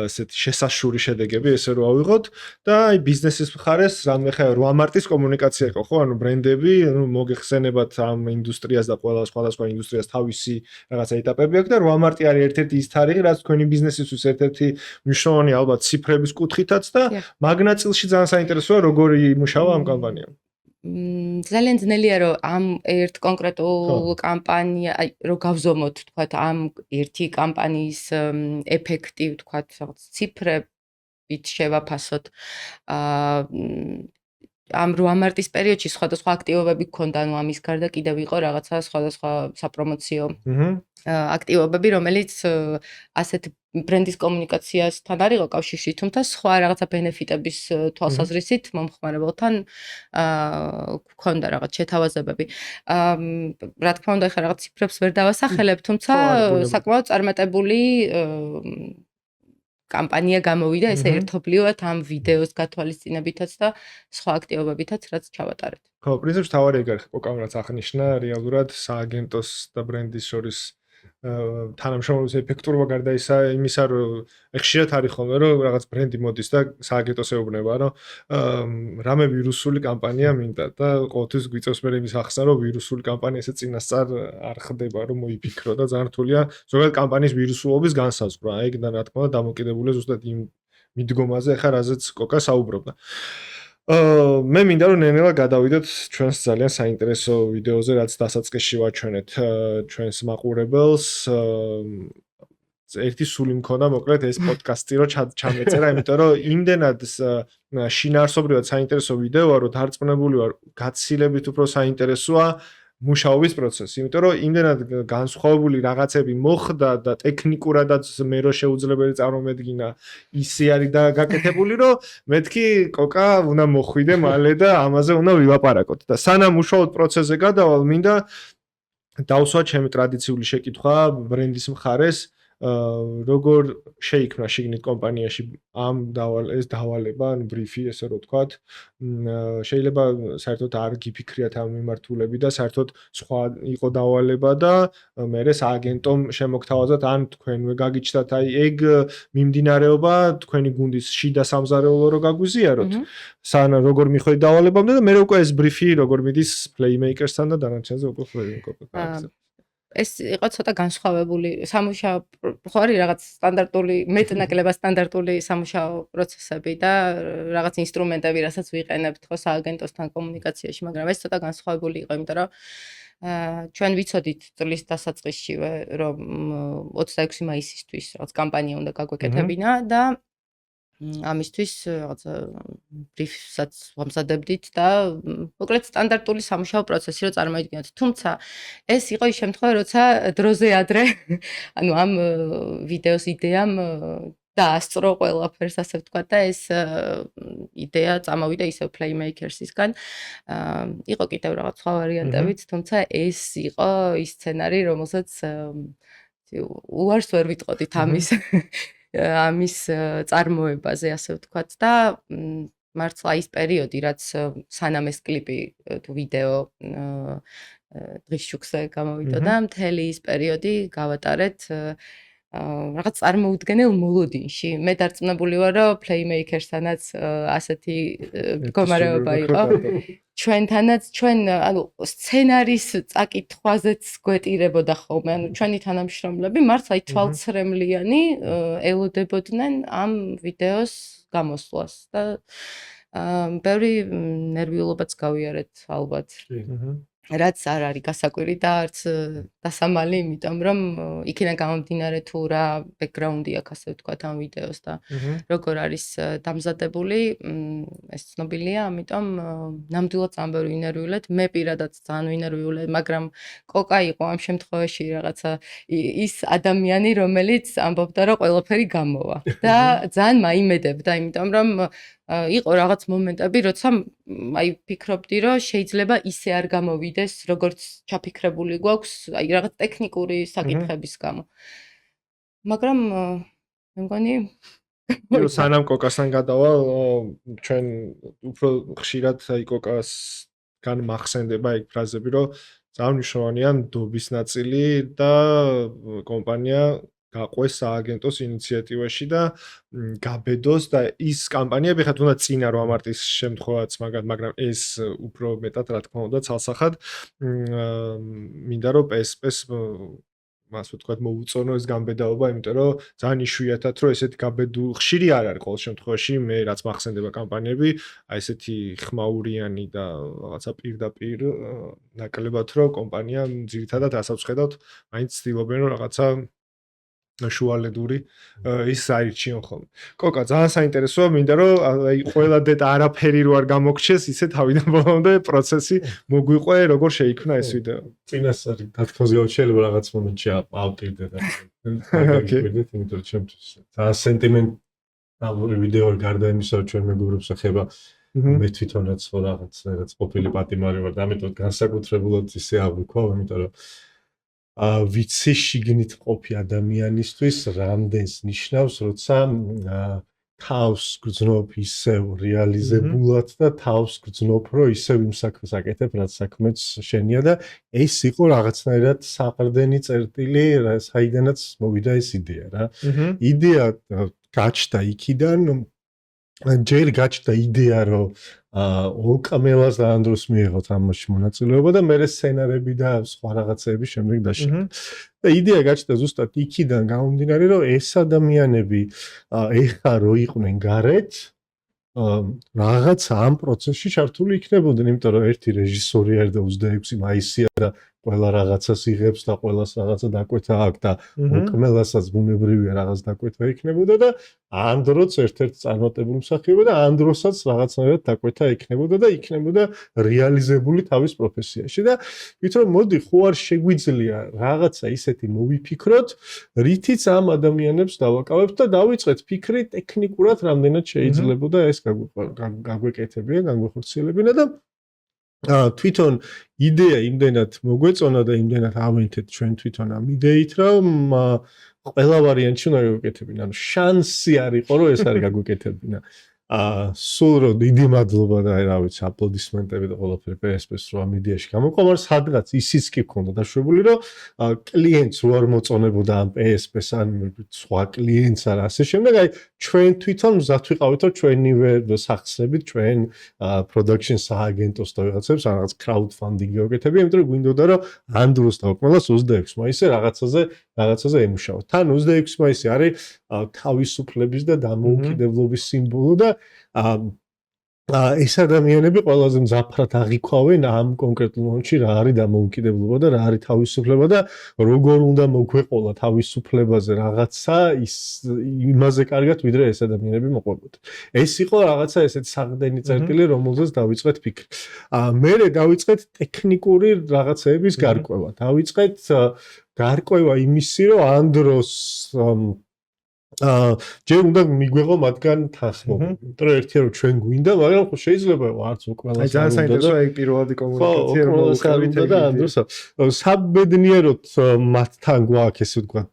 ესეთი შესაშური შედეგები, ესე რომ ავიღოთ და აი ბიზნესის მხარეს რამე ხა 8 მარტის კომუნიკაცია იყო, ხო? ანუ ბრენდები, ანუ მოგეხსენებათ ამ ინდუსტრიას და ყველა სხვადასხვა ინდუსტრიას თავისი რაღაცა ეტაპები აქვს და 8 მარტი არის ერთ-ერთი ის თარიღი, რაც თქვენი ბიზნესისთვის ერთ-ერთი მნიშვნელოვანი ალბათ ციფრების კუთხითაც და მაგ ნაწილში ძალიან საინტერესოა როგორი იმუშავა ამ კამპანიამ. ძალიან ძნელია რომ ამ ერთ კონკრეტულ კამპანია, აი რომ გავზომოთ, თქვათ, ამ ერთი კამპანიის ეფექტი, თქვათ, რაღაც ციფრებით შევაფასოთ. ამ 8 მარტის პერიოდში სხვადასხვა აქტივობები გქონდა, ანუ ამის გარდა კიდევ იყო რაღაცა სხვადასხვა საპრომოციო აქტივობები, რომელიც ასეთ ბრენდის კომუნიკაციასთან არ იყო კავშირში, თუმცა სხვა რაღაცა ბენეფიტების თვალსაზრისით მომხმარებელთან გქონდა რაღაც შეთავაზებები. რა თქმა უნდა, ახლა რაღაც ციფრებს ვერ დავასახელებ, თუმცა საკმაოდ წარმატებული კამპანია გამოვიდა, ესე ერთობლივად ამ ვიდეოს გათვალისწინებითაც და სხვა აქტივობებითაც, რაც ჩავატარეთ. ხო, პრინციპში თავარი ეგ არის, კოკამ რაც აღნიშნა, რეალურად სააგენტოს და ბრენდის შორის თანამშრომლობის ეფექტურობა გარდა იმისა, რომ ხშირად არის ხოლმე, რომ რაღაც ბრენდი მოდის და სააგენტოს ეუბნება, რომ რამე ვირუსული კამპანია მინდა და ყოველთვის გვიწევს მე იმის ახსნა, რომ ვირუსული კამპანია ესე წინასწარ არ ხდება, რომ მოიფიქრო და ძალიან რთულია ზოგადად კამპანიის ვირუსულობის განსაზღვრა. ეგ და რა თქმა უნდა დამოკიდებულია ზუსტად იმ მიდგომაზე, ახლა რაზეც კოკა საუბრობდა. მე მინდა რომ ნელ-ნელა გადავიდეთ ჩვენს ძალიან საინტერესო ვიდეოზე, რაც დასაწყისში ვაჩვენეთ ჩვენს მაყურებელს. ერთი სული მქონდა მოკლედ ეს პოდკასტი რომ ჩამეწერა, იმიტომ რომ იმდენად შინაარსობრივად საინტერესო ვიდეოა, რომ დარწმუნებული ვარ, გაცილებით უფრო საინტერესოა მუშაობის პროცესი, იმიტომ რომ იმდენად განსხვავებული რაღაცები მოხდა და ტექნიკურადაც მე რო შეუძლებელი წარმომედგინა ისე არის და გაკეთებული, რომ მეთქი კოკა უნდა მოხვიდე მალე და ამაზე უნდა ვილაპარაკოთ და სანამ უშუალოდ პროცესზე გადავალ, მინდა დავსვა ჩემი ტრადიციული შეკითხვა ბრენდის მხარეს, როგორ შეიქმნა შიგნით კომპანიაში ამ ეს დავალება, ან ბრიფი, ესე რომ ვთქვათ, შეიძლება საერთოდ არ გიფიქრიათ ამ მიმართულები და საერთოდ სხვა იყო დავალება და მერე სააგენტომ შემოგთავაზათ, ან თქვენვე გაგიჩნდათ აი ეგ მიმდინარეობა თქვენი გუნდის შიდა სამზარეულო რო გაგვიზიაროთ, სანამ როგორ მიხვდეთ დავალებამდე და მე უკვე ეს ბრიფი როგორ მიდის პლეიმეიკერსთან და დანარჩენზე უკვე ხვდები. ეს იყო ცოტა განსხვავებული სამუშაო ხო არის რაღაც სტანდარტული მეტნაკლებად სტანდარტული სამუშაო პროცესები და რაღაც ინსტრუმენტები, რასაც ვიყენებთ ხო სააგენტოსთან კომუნიკაციაში, მაგრამ ეს ცოტა განსხვავებული იყო, იმიტომ რომ ჩვენ ვიცოდით წლის დასაწყისშივე, რომ 26 მაისისთვის რაღაც კამპანია უნდა გაგვეკეთებინა და ამისთვის რაღაცა ბრიფსაც ვამზადებდით და მოკლედ სტანდარტული სამუშაო პროცესი რო წარმოიდგინოთ. თუმცა ეს იყო ის შემთხვევა, როცა დროზე ადრე, ანუ ამ ვიდეოს იდეამ დაასწრო ყველაფერს, ასე ვთქვათ და ეს იდეა წამოვიდა ისევ Playmakers-ისგან. იყო კიდევ რაღაც სხვა ვარიანტებიც, თუმცა ეს იყო ის სცენარი, რომელსაც უარს ვერ ვიტყოდით ამის წარმოებაზე, ასე ვთქვათ და მართლა ის პერიოდი, რაც სანამ ეს კლიპი თუ ვიდეო დღის შუქზე გამოვიდოდა, მთელი ის პერიოდი გავატარეთ რაღაც წარმოუდგენელ მოლოდინში. მე დარწმუნებული ვარ, რომ Playmakers-თანაც ასეთი მდგომარეობა იყო. ჩვენთანაც ჩვენ ანუ სცენარის წაკითხვაზეც გვეტირებოდა ხოლმე, ანუ ჩვენი თანამშრომლები მართლა თვალცრემლიანი ელოდებოდნენ ამ ვიდეოს გამოსვლას და ბევრი ნერვიულობაც გავიარეთ ალბათ. რაც არ არის გასაკვირი და არც დასამალი, იმიტომ რომ იქიდან გამომდინარე თუ რა ბექგრაუნდი აქვს, ასე ვთქვათ, ამ ვიდეოს და როგორ არის დამზადებული, ეს ცნობილია, ამიტომ ნამდვილად ძალიან ვინერვიულეთ, მე პირადად ძალიან ვინერვიულეთ, მაგრამ კოკა იყო ამ შემთხვევაში რაღაცა ის ადამიანი, რომელიც ამბობდა, რომ ყველაფერი გამოვა და ძალიან მაიმედებდა, იმიტომ რომ იყო რაღაც მომენტები, როცა აი ვფიქრობდი, რომ შეიძლება ისე არ გამოვიდეს, როგორც ჩაფიქრებული გვაქვს, აი რაღაც ტექნიკური საკითხების გამო. მაგრამ მე მგონი სანამ კოკასთან გადავალ, ჩვენ უფრო ხშირად აი კოკასგან მახსენდება ეგ ფრაზები, რომ ძალიან მნიშვნელოვანია ნდობის ნაწილი და კომპანია გაყვეს სააგენტოს ინიციატივაში და გაბედოს და ის კამპანიები ხა თუნდაც წინა რო ამარტის შემთხვევაც მაგრამ ეს უფრო მეტად რა თქმა უნდა ცალსახად მინდა რომ PSP-ს მას ვთქვათ მოუწონო ეს გამბედაობა, იმიტომ რომ ძალიან იშვიათად რომ ესეთი გაბედულ ხშირი არ არის ყოველ შემთხვევაში მე რაც მახსენდება კამპანიები, აი ესეთი ხმაურიანი და რაღაცა პირდაპირ ნაკლებად რომ კომპანია ძირითადად რასაც ვხედავთ, მაინც ცდილობენ რომ რაღაცა შუალედური ის აირჩიონ ხოლმე. კოკა ძალიან საინტერესოა, მინდა რომ აი ყველა დეტა არაფერი რო არ გამოგჩეს, ისე თავიდან ბოლომდე პროცესი მოგვიყვე, როგორ შეიქმნა ეს ვიდეო. წინასწარი დათქოზიოთ შეიძლება რაღაც მომენტში ავტირდე და გაგიკვირდეთ, იმიტომ რომ ჩემთვის ძალიან სენტიმენტალური ვიდეო გარდა იმისა, რომ ჩვენ მეგობრებს ეხება მე თვითონაც რაღაც ყოფილი პატიმარი ვარ და ამიტომ განსაკუთრებულად ისე აღვიქვა, იმიტომ რომ ვიცი შიგნით ყოფი ადამიანისთვის რამდენს ნიშნავს, როცა თავს გრძნობ ისევ რეალიზებულად და თავს გრძნობ, რომ ისევ იმ საქმეს აკეთებ, რაც საქმეც შენია და ეს იყო რაღაცნაირად საყრდენი წერტილი, საიდანაც მოვიდა ეს იდეა რა. იდეა გაჩნდა იქიდან, ჯერ გაჩნდა იდეა, რომ ოკამელას ძალიან დროს მიიღოთ ამაში მონაწილეობა და მე სცენარები და სხვა რაღაცეები შემდეგ დაშენდა. და იდეა გაჩნდა ზუსტად იქიდან გამომდინარე, რომ ეს ადამიანები ეხა რო იყვნენ გარეთ, რაღაც ამ პროცესში ჩართული იქნებოდნენ, იმიტომ რომ ერთი რეჟისორი არის და 26 მაისია და ყველა რაღაცას იღებს და ყველას რაღაცა დაკვეთა აქვს და უკმელასაც ბუნებრივია რაღაც დაკვეთა იქნებოდა და ამ დროც ერთ-ერთი წარმატებული მსახიობი და ამ დროსაც რაღაცნაირად დაკვეთა იქნებოდა და იქნებოდა რეალიზებული თავის პროფესიაში და ვითომ მოდი ხო არ შეგვიძლია რაღაცა ისეთი მოვიფიქროთ, რითიც ამ ადამიანებს დავაკავებთ და დავიწყეთ ფიქრი ტექნიკურად რამდენად შეიძლებოდა ეს გაგვეკეთებინა, გაგვეხორციელებინა და თვითონ იდეა იმდენად მოგვეწონა და იმდენად ავენთეთ ჩვენ თვითონ ამ იდეით, რომ ყველა ვარიანტი უნდა გავაკეთებინა. ანუ შანსი არ იყო, რომ ეს არ გაგვეკეთებინა. სულ რომ დიდი მადლობა და რა ვიცი, აპლოდისმენტები და ყველაფერი PSP-ს რომ ამ იდეაში გამოყვა, სადღაც ისიც კი ქონდა დაშვებული, რომ კლიენტს რო არ მოწონებოდა ამ PSP-ს ან სხვა კლიენტს არ ასე შემდეგ, აი ჩვენ თვითონ მზად ვიყავით, რომ ჩვენივე სახსნებით, ჩვენ production სააგენტოს და ვიღაცებს რაღაც crowdfunding გავაკეთებია, იმიტომ რომ გვინდოდა რომ ამ დროს დავკმელას 26 მაისზე რაღაცაზე ემუშაოთ. თან 26 მაისი არის თავისუფლების და დამოუკიდებლობის სიმბოლო და ეს ადამიანები ყველაზე მზაფრად აღიქვავენ ამ კონკრეტულ მომენტში რა არის დამოუკიდებლობა და რა არის თავისუფლება და როგორ უნდა მოგვეყოლა თავისუფლებაზე რაღაცა იმაზე კარგად ვიდრე ეს ადამიანები მოყვებოდნენ. ეს იყო რაღაცა ესეთი საყრდენი წერტილი, რომელზეც დავიწყეთ ფიქრი. მერე დავიწყეთ ტექნიკური რაღაცეების გარკვევა. დავიწყეთ გარკვევა იმისი, რომ ამ დროს ჯერ უნდა მიგვეღო მათგან თანხმობა. იმიტომ რომ ერთია რომ ჩვენ გვინდა, მაგრამ ხო შეიძლება არც უკმელას ძალიან საინტერესოა ეგ პირველადი კომუნიკაცია რომ მოვუყავით და ამ დროს საბედნიეროდ მათთან გვაქვს ესე ვთქვათ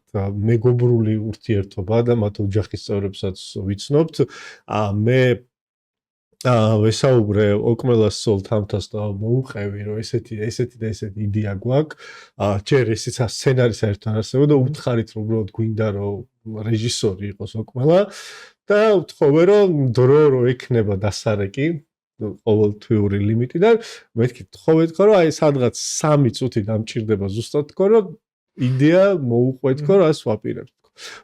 მეგობრული ურთიერთობა და მათ ოჯახის წევრებსაც ვიცნობთ. მე ვესაუბრე ოკმელას სოლთამთას და მოუყევი რომ ესეთი და ესეთი იდეა გვაქვს. ჯერ ესეც სცენარი საერთოდ არსებობდა, უთხარით რომ უბრალოდ გვინდა რომ რეჟისორი იყოს ოკმელა და ვთხოვე რომ დრო რო ექნება დასარეკი ყოველთვიური ლიმიტიდან, მეთქი ვთხოვე თქო რომ აი სადღაც 3 წუთი დამჭირდება ზუსტად თქო რომ იდეა მოუყვეთ თქო რა სვაპირებთ.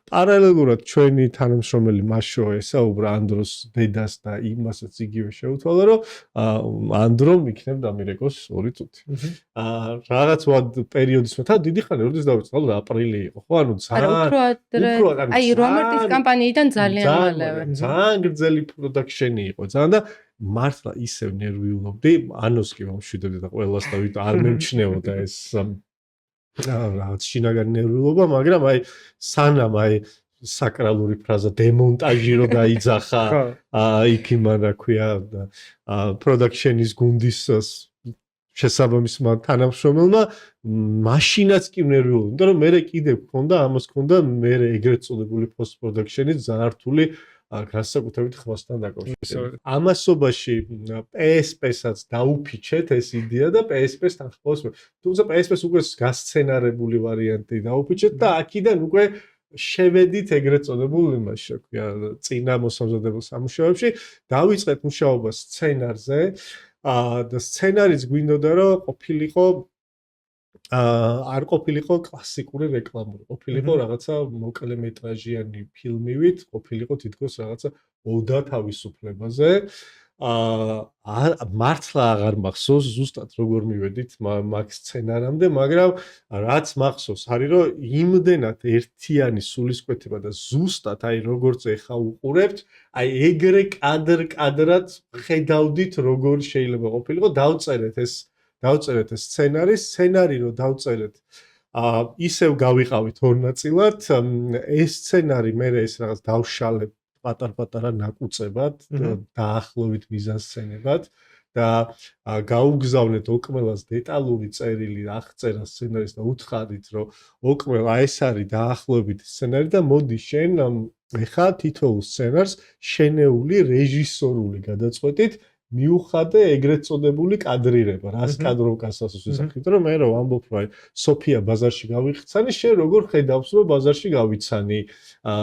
პარალელურად ჩვენი თანამშრომელი მაშო ესაუბრა ანდროს დედას და იმასაც იგივე შეუთვალა რომ ანდრომ იქნებ დამირეკოს 2 წუთი. რაღაც ვად პერიოდის მთა დიდი ხანი როდის დავიწყე აპრილი იყო ხო ანუ ძალიან აი რომერტის კამპანიიდან ძალიან მალევე ძალიან გრძელი პროდაქშენი იყო ძალიან და მართლა ისევ ნერვიულობდი ანოს კი მომშვიდობდი და ყველას და ვით არ მემჩნეოდა ეს რაღაც შინაგანი ნერვიულობა, მაგრამ აი სანამ აი საკრალური ფრაზა დემონტაჟი რო დაიძახა იქ იმან რა ქვია პროდაქშენის გუნდის შესაბამისმა თანამშრომელმა მაშინაც კი ნერვიულობდი, იმიტომ რომ მე კიდევ გქონდა ამას გქონდა მე ეგრეთ წოდებული post production-ის ძალიან რთული განსაკუთრებით ხმასთან დაკავშირებით. ამასობაში PSP-საც დაუფიჩეთ ეს იდეა და PSP-ს თანხმობს. თუმცა PSP-ს უკვე გასცენარებული ვარიანტი დაუფიჩეთ და აქედან უკვე შევედით ეგრეთ წოდებულ იმაში, რა ქვია, წინა მოსამზადებელ სამუშაოებში, დავიწყეთ მუშაობა სცენარზე. და სცენარიც გვინდოდა რომ ყოფილიყო არ ყოფილიყო კლასიკური რეკლამური, ყოფილიყო რაღაცა მოკლემეტრაჟიანი ფილმივით, ყოფილიყო თითქოს რაღაცა ოდა თავისუფლებაზე. მართლა აღარ მახსოვს ზუსტად როგორ მივედით მაგ სცენარამდე, მაგრამ რაც მახსოვს არის რომ იმდენად ერთიანი სულისკვეთება და ზუსტად აი როგორც ეხა უყურებთ, აი ეგრე კადრ-კადრად ხედავდით როგორ შეიძლება ყოფილიყო, დავწერეთ ეს სცენარი რო დავწერეთ. ისევ გავიყავით ორ ნაწილად, ეს სცენარი მე ეს რაღაც დავშალებ პატარ-პატარა ნაკუწებად, დაახლოებით მიზანსცენებად და გაუგზავნეთ ოკმელას დეტალური წერილი აღწერა სცენარის და უთხრით რომ ოკმელა ეს არის დაახლოებით სცენარი და მოდი შენ ეხა თითოეულ სცენარს შენეული რეჟისორული გადაწყვეტით მიუხადე ეგრეთ წოდებული კადრირება, რას კადროვკასაც ვისახით, რომ მე რომ ამბობ რომ აი სოფია ბაზარში გავიხცანი, შენ როგორ ხედავს რომ ბაზარში გავიცანი,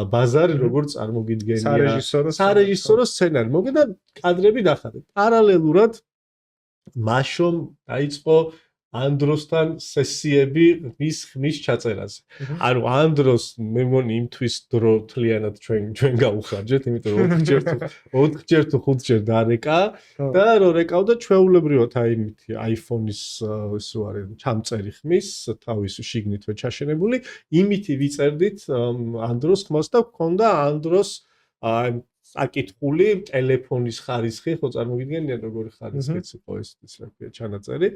ბაზარი როგორ წარმოგიდგენია, სარეჟისორო სცენარი, მოგედა კადრები დახატეთ. პარალელურად მაშომ დაიწყო ამ დროსთან სესიები ხმის ჩაწერაზე. ანუ ამ დროს მე მგონი იმთვის დრო თლიანად ჩვენ გავუხარჯეთ, იმიტომ რომ 4ჯერ თუ 5ჯერ დარეკა და რო რეკავდა ჩვეულებრივად აი იმითი iPhone-ის ის რო არის ჩამწერი ხმის თავის შიგნითვე ჩაშენებული, იმითი ვიწერდით ამ დროს ხმას და გქონდა ამ დროს აკითხული ტელეფონის ხარისხი, ხო წარმოგიდგენია როგორი ხარისხიც იყო ეს რა ქვია ჩანაწერი.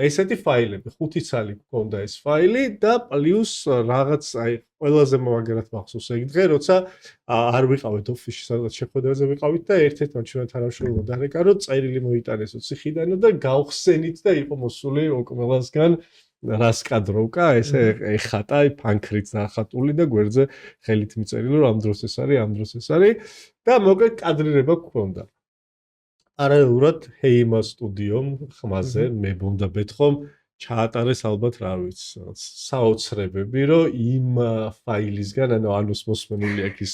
ესეთი ფაილები, 5 ცალი გქონდა ეს ფაილი და პლუს რაღაც აი ყველაზე მაგერად მახსოვს ეგ დღე, როცა არ ვიყავით ოფისში, სადღაც შეხვედრაზე ვიყავით და ერთ-ერთმა ჩვენ თანამშრომლმა დარეკა, რომ წერილი მოიტანესო ციხიდან და გავხსენით და იყო მოსული უკმელასგან რას კადროვკა, ესე ეხატა ფანქრით დახატული და გვერდზე ხელით მიწერილი, რომ ამ დროს ეს არის, ამ დროს ეს არის და მოკლედ კადრირება გქონდა. პარალელურად ჰეიმა სტუდიომ ხმაზე მე მომდა ბეთხომ ჩაატარეს ალბათ რა ვიცი, საოცრებები, რომ იმ ფაილისგან, ანუ ანუს მოსმენული აქ ის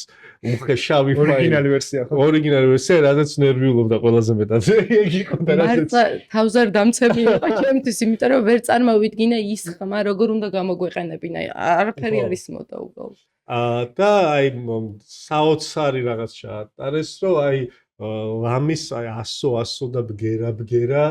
უხეშავი ფაილი. ორიგინალი ვერსია ხო? ორიგინალი ვერსია, რადგან ნერვიულობდა ყველაზე მეტად. ეგ იყო და რაც მართლა თავზე არ დამცემი იყო ჩემთვის, იმიტომ რომ ვერ წარმოვიდგინე ის ხმა როგორ უნდა გამოგვეყენებინა. არაფერი არის მოდა უბრალოდ. და აი საოცარი რაღაც ჩაატარეს, რომ აი ლამის აი 100 და ბგერა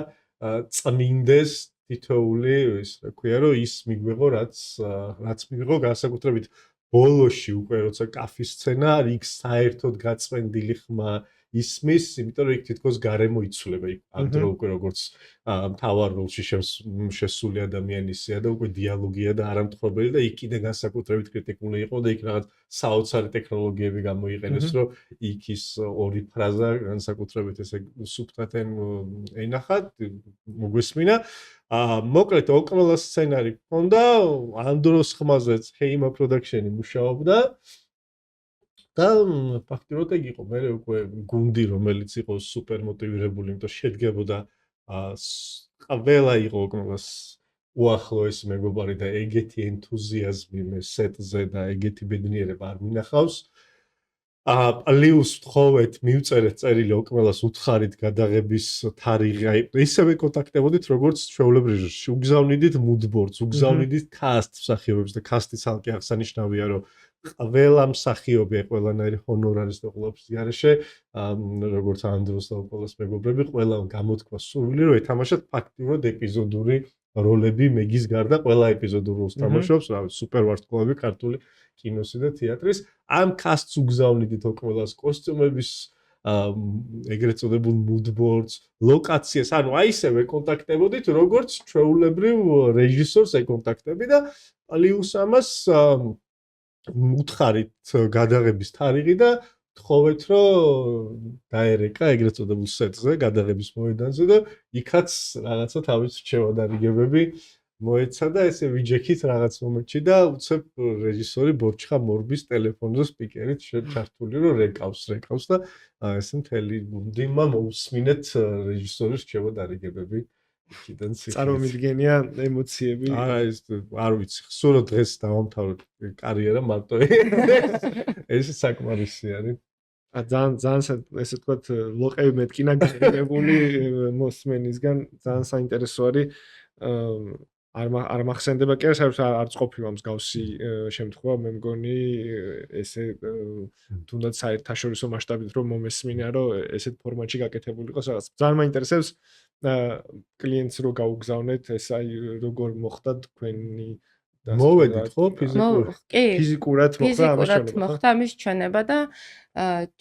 წმინდეს თითოეული ის რა ქვია რომ ის მიგვიღო რაც მიგვიღო განსაკუთრებით ბოლოში უკვე როცა კაფის სცენა იქ საერთოდ გაწმენდილი ხმა ისმის, იმიტომ რომ იქ თითქოს გარემო იცვლება იქ ამ დრო უკვე როგორც მთავარ როლში შესული ადამიანისია და უკვე დიალოგია და არამთხრობელი და იქ კიდე განსაკუთრებით კრიტიკული იყო და იქ რაღაც საოცარი ტექნოლოგიები გამოიყენეს, რომ იქ ის ორი ფრაზა განსაკუთრებით ესე სუბტიტრად ენახათ, მოგვესმინა. მოკლედ ოკმელა სცენარი ჰქონდა, ამ დროს ხმაზეც ჰეიმა პროდაქშენი მუშაობდა და ფაქტიურად ეგ იყო, მე უკვე გუნდი რომელიც იყო სუპერ მოტივირებული, იმიტომ შედგებოდა ყველა იყო ოკმელას უახლოესი მეგობარი და ეგეთი ენთუზიაზმი მე სეტზე და ეგეთი ბედნიერება არ მინახავს. პლუს თხოვეთ მივწერეთ წერილი ოკმელას უთხარით გადაღების თარიღი, აი ისევე კონტაქტებოდით როგორც ჩვეულებრივ რეჟისორში, უგზავნიდით moodboards, უგზავნიდით cast მსახიობებს და cast-ი ცალკე აღსანიშნავია, რომ ყველა მსახიობი, ყველანაირი ჰონორარის და ყველაფრის გარეშე, როგორც ანდროს და ყველას მეგობრები, ყველა გამოთქვა სურვილი, რომ ეთამაშოთ ფაქტიურად ეპიზოდური როლები მეგის გარდა ყველა ეპიზოდურ როლს თამაშობს, რა ვიცი, სუპერვარსკვლავები ქართული კინოსი და თეატრის. ამ cast-ს უგზავნიდით ოკმელას კოსტიუმების ეგრეთ წოდებულ moodboards, ლოკაციას, ანუ აი ისევე კონტაქტებოდით, როგორც ჩვეულებრივ რეჟისორს ეკონტაქტები და პლუს ამას უთხარით გადაღების თარიღი და თხოვეთ, რომ დაერეკა ეგრეთ წოდებულ სეტზე, გადაღების მოედანზე და იქაც რაღაცა თავის რჩევადარიგებები მოეცა და ესე ვიჯექით რაღაც მომენტში და უცებ რეჟისორი ბორჩხა მორბის ტელეფონზე სპიკერით ჩართული, რომ რეკავს და ესე მთელი გუნდმა მოусმინეთ რეჟისორის რჩევადარიგებები. წარმომიდგენია ემოციები. არ ვიცი, სულ დღეს დავამთავრებ კარიერა მარტო ეს საკმარისი არის. ძალიან ესე ვთქვათ, ლოყები მეტკინა გაგებული მოსმენისგან ძალიან საინტერესო არის. არ მახსენდება კი არც ყოფილა მსგავსი შემთხვევა, მე მგონი ესე თუნდაც საერთაშორისო მასშტაბით რომ მომესმინა, რომ ესეთ ფორმატში გაკეთებული იყოს რაღაც. ძალიან მაინტერესებს კლიენტს რო გაუგზავნეთ, ეს აი როგორ მოხდა თქვენი მოვედით ხო ფიზიკურად მოხდა ამის ჩვენება და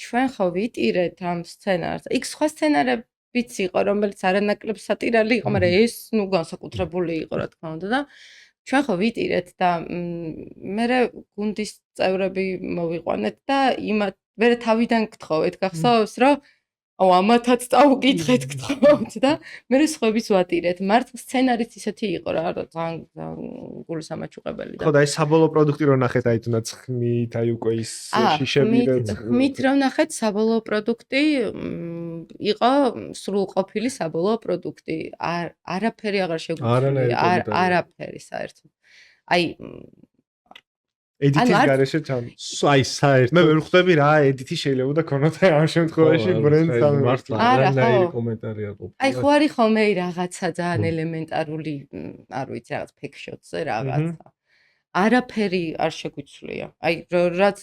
ჩვენ ხო ვიტირეთ ამ სცენარს. იქ სხვა სცენარებიც იყო, რომელიც არანაკლებ სატირალი იყო, მაგრამ ეს ნუ განსაკუთრებული იყო, რა თქმა უნდა და ჩვენ ხო ვიტირეთ და მე გუნდის წევრები მოვიყვანეთ და იმათ ვერა თავიდან გთხოვეთ, გახსოვს, რომ ამათაც წავუკითხეთ გთხოვთ და მე სხვების ვატირეთ. მართლა სცენარიც ისეთი იყო რა, ძალიან გულისამაჩუყებელი და ხო და ეს საბოლოო პროდუქტი რო ნახეთ, აი თუნდაც ხმით, აი უკვე ის შიშები ხმით რო ნახეთ, საბოლოო პროდუქტი იყო სრულყოფილი საბოლოო პროდუქტი. არაფერი აღარ შეგვიძლია, არაფერი საერთოდ. აი ედიტის არ- გარეშე თან. აი საერთოდ მე ვერ ხვდები რა ედიტი შეიძლება და ქონოდა ამ შემთხვევაში ბრენდს ამ მართლა არა, ხო. არანაირი კომენტარი არ ყოფილა. აი ხო არის ხოლმე რაღაცა ძალიან ელემენტარული, არ ვიცი, რაღაც ფექშოტზე რაღაცა. არაფერი არ შეგვიცვლია. აი რაც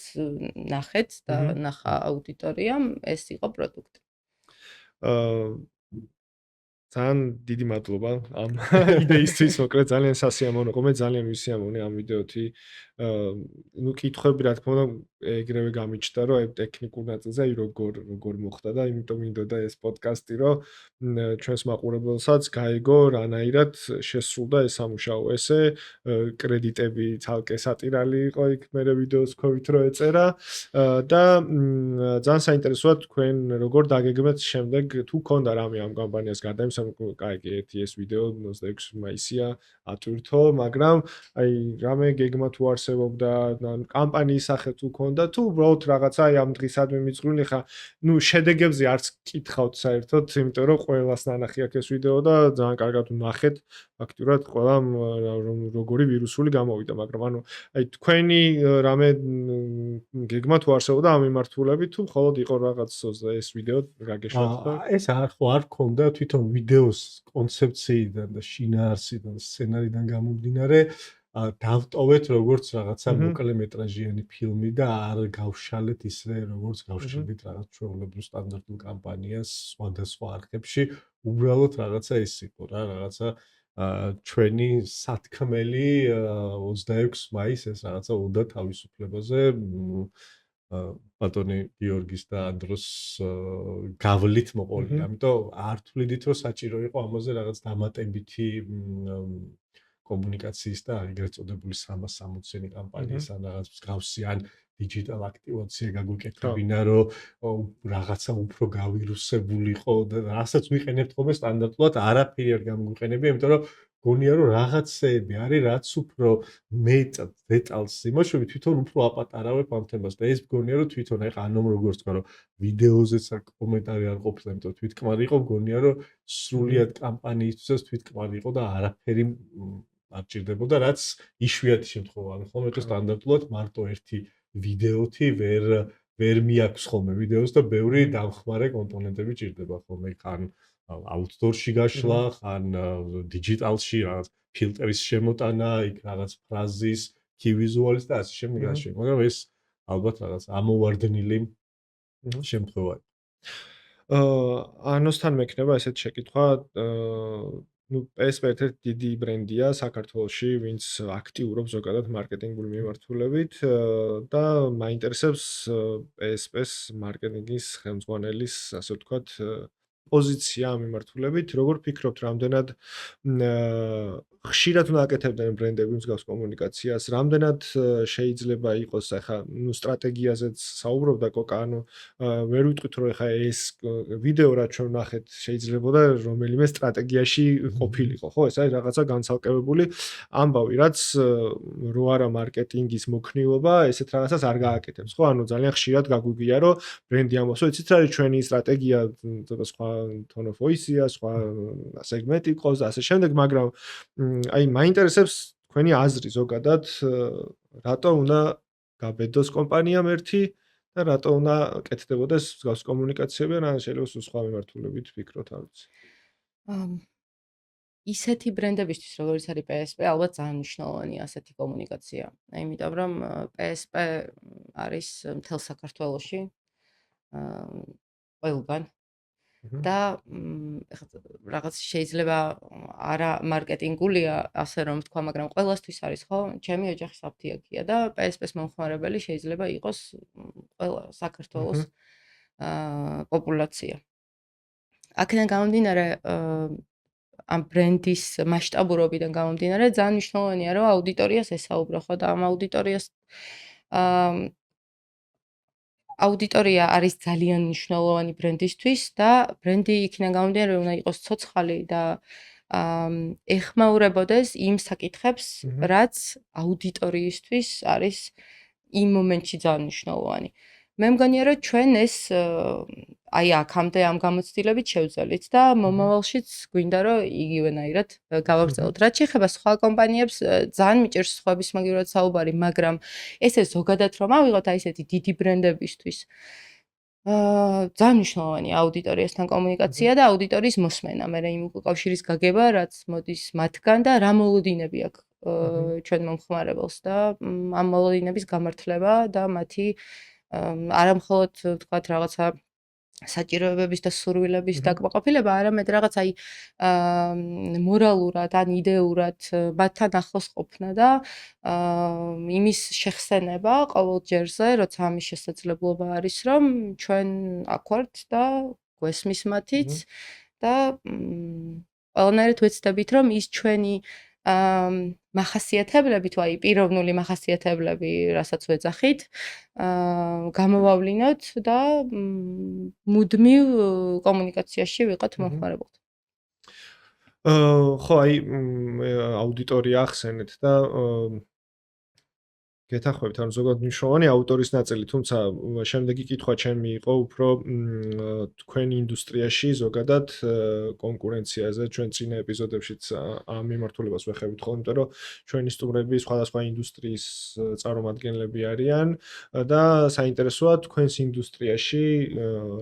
ნახეთ და ნახა აუდიტორიამ, ეს იყო პროდუქტი. ძალიან დიდი მადლობა ამ იდეისთვის, მოკლედ ძალიან სასიამოვნო ყო, მე ძალიან ვისიამოვნე ამ ვიდეოთი. ნუ კითხვები რა თქმა უნდა ეგრევე გამიჩნდა, რომ აი ტექნიკურ ნაწილზე აი როგორ მოხდა და იმიტომ მინდოდა ეს პოდკასტი, რომ ჩვენს მაყურებელსაც გაეგო რანაირად შესრულდა ეს სამუშაო. ესე კრედიტები ცალკე სატირალი იყო იქ მე ვიდეოს ქვევით რო ეწერა და ძალიან საინტერესოა თქვენ როგორ დაგეგმეთ შემდეგ თუ ქონდა რამე ამ კამპანიას გარდა იმისა, კაი, ერთი ეს ვიდეო 26 მაისია ატვირთო, მაგრამ აი რამე გეგმა თუ არსებობდა, კამპანიის სახე თუ ქონდა, თუ უბრალოდ რაღაცა აი ამ დღისადმი მიწვრილი ხა, ნუ შედეგებზე არც კითხავთ საერთოდ, იმიტომ რომ ყველას ნანახი აქვს ეს ვიდეო და ძალიან კარგად ვნახეთ, ფაქტურად ყველამ როგორი ვირუსული გამოვიდა, მაგრამ ანუ აი თქვენი რამე გეგმა თუ არსებობდა ამ მიმართულებით, თუ მხოლოდ იყო რაღაც ეს ვიდეო გაგეშვათ და ეს არ ქონდა თვითონ ვიდეოს კონცეფციიდან და შინაარსიდან, სცენარიდან გამომდინარე, დავტოვეთ როგორც რაღაცა მოკლემეტრაჟიანი ფილმი და არ გავშალეთ ისე როგორც გავშალდით რაღაც ჩვეულებრივ სტანდარტულ კამპანიას სხვადასხვა არხებში, უბრალოდ რაღაცა ეს იყო რა, რაღაცა ჩვენი სათქმელი 26 მაისს ეს რაღაცა უნდა თავისუფლებაზე ბატონი გიორგის და ანდროს გავლით მოყოლი. ამიტომ არ თვლიდით რომ საჭირო იყო ამაზე რაღაც დამატებითი კომუნიკაციის და ეგრეთ წოდებული 360-იანი კამპანიის ან რაღაც მსგავსი ან დიჯიტალ აქტივაცია გაგვიკეთებინა რომ რაღაცა უფრო გავირუსებულიყო და რასაც ვიყენებთ ხოლმე სტანდარტულად არაფერი არ გამგვიყენებია, იმიტომ რომ გონია რომ რაღაცეები არის რაც უფრო მეტად დეტალს იმოშვები თვითონ უფრო აპატარავებ ამ თემას და ეს გონია რომ თვითონ აი ყანომ როგორც თქვა რომ ვიდეოზეც კომენტარი არ ყოფილა, იმიტომ თვითკმარი იყო, გონია რომ სრულიად კამპანიისთვისაც თვითკმარი იყო და არაფერი არ ჭირდებოდა, რაც იშვიათი შემთხვევა, ანუ ხოლმე თუ სტანდარტულად მარტო ერთი ვიდეოთი ვერ მიაქვს ხოლმე ვიდეოს და ბევრი დამხმარე კომპონენტები ჭირდება ხოლმე ხან აუთდორში გაშლა, ხან დიჯიტალში რაღაც ფილტრის შემოტანა, იქ რაღაც ფრაზის, key visual-ის და ასე შემდეგ ასე. მაგრამ ეს ალბათ რაღაც ამოვარდნილი შემთხვევაა. ანოსთან მექნება ესეთ შეკითხვა, ნუ PSP ერთ-ერთი დიდი ბრენდია საქართველოში, ვინც აქტიურობს ზოგადად მარკეტინგული მიმართულებით და მაინტერესებს PSP-ს მარკეტინგის ხელმძღვანელის, ასე ვთქვათ, პოზიცია ამ მიმართულებით, როგორ ფიქრობთ, რამდენად ხშირად უნდა აკეთებდნენ ბრენდები მსგავს კომუნიკაციას, რამდენად შეიძლება იყოს ახლა ნუ სტრატეგიაზეც საუბრობდა კოკა, ანუ ვერ ვიტყვით რომ ახლა ეს ვიდეო რაც ჩვენ ვნახეთ შეიძლებოდა რომელიმე სტრატეგიაში ყოფილიყო, ხო? ეს არის რაღაცა განცალკევებული ამბავი, რაც რო არა მარკეტინგის მოქნილობა, ესეთ რაღაცას არ გააკეთებს, ხო? ანუ ძალიან ხშირად გაგვიგია რომ ბრენდი ამბობს, რომ იცით რა არის ჩვენი სტრატეგია, სხვა tone of voice-ია, სხვა სეგმენტი ყავს და ასე შემდეგ, მაგრამ აი მაინტერესებს თქვენი აზრი ზოგადად, რატო უნდა გაბედოს კომპანიამ ერთი და რატო უნდა კეთდებოდეს მსგავს კომუნიკაციები, ან შეიძლება სხვა მიმართულებით ფიქროთ, არ ვიცი. ისეთი ბრენდებისთვის, როგორც არის PSP, ალბათ ძალიან მნიშვნელოვანია ასეთი კომუნიკაცია. იმიტომ რომ PSP არის მთელ საქართველოში ყველგან და რაღაც შეიძლება არა მარკეტინგულია, ასე რომ ვთქვა, მაგრამ ყველასთვის არის, ხო? ჩემი ოჯახი საფთიაქია და PSP-ს მომხმარებელი შეიძლება იყოს ყველა საქართველოს პოპულაცია. აქედან გამომდინარე, ამ ბრენდის მასშტაბურობიდან გამომდინარე, ძალიან მნიშვნელოვანია, რომ აუდიტორიას ესაუბრო, ხო და ამ აუდიტორია არის ძალიან მნიშვნელოვანი ბრენდისთვის და ბრენდი იქიდან გამომდინარე უნდა იყოს ცოცხალი და ეხმაურებოდეს იმ საკითხებს, რაც აუდიტორიისთვის არის იმ მომენტში ძალიან მნიშვნელოვანი. მე მგონია რომ ჩვენ ეს აი აქამდე ამ გამოცდილებით შევძელით და მომავალშიც გვინდა რომ იგივენაირად გავაგრძელოთ. რაც შეეხება სხვა კომპანიებს, ძალიან მიჭირს სხვების მაგივრად საუბარი, მაგრამ ესე ზოგადად რომ ავიღოთ აი ესეთი დიდი ბრენდებისთვის ძალიან მნიშვნელოვანია აუდიტორიასთან კომუნიკაცია და აუდიტორიის მოსმენა, მე იმ კავშირის გაგება, რაც მოდის მათგან და რა მოლოდინები აქვს ჩვენ მომხმარებელს და ამ მოლოდინების გამართლება და მათი არა მხოლოდ თქვათ რაღაცა საჭიროებების და სურვილების დაკმაყოფილება, არამედ რაღაც აი მორალურად ან იდეურად მათთან ახლოს ყოფნა და იმის შეხსენება ყოველ ჯერზე, როცა ამის შესაძლებლობა არის, რომ ჩვენ აქ ვართ და გვესმის მათიც და ყველანაირად ვეცდებით, რომ ის ჩვენი მახასიათებლები თუ აი პიროვნული მახასიათებლები, რასაც ვეძახით, გამოვავლინოთ და მუდმივ კომუნიკაციაში ვიყოთ მომხმარებელთან. ხო, აი აუდიტორია ახსენეთ და გეთახვევით, ანუ ზოგადად მნიშვნელოვანი ავტორის ნაწილი, თუმცა შემდეგი კითხვა ჩემი იყო უფრო თქვენ ინდუსტრიაში ზოგადად კონკურენციაზე, ჩვენ წინა ეპიზოდებშიც ამ მიმართულებას ვეხებით ხოლმე, იმიტომ რომ ჩვენი სტუმრები სხვადასხვა ინდუსტრიის წარმომადგენლები არიან და საინტერესოა თქვენს ინდუსტრიაში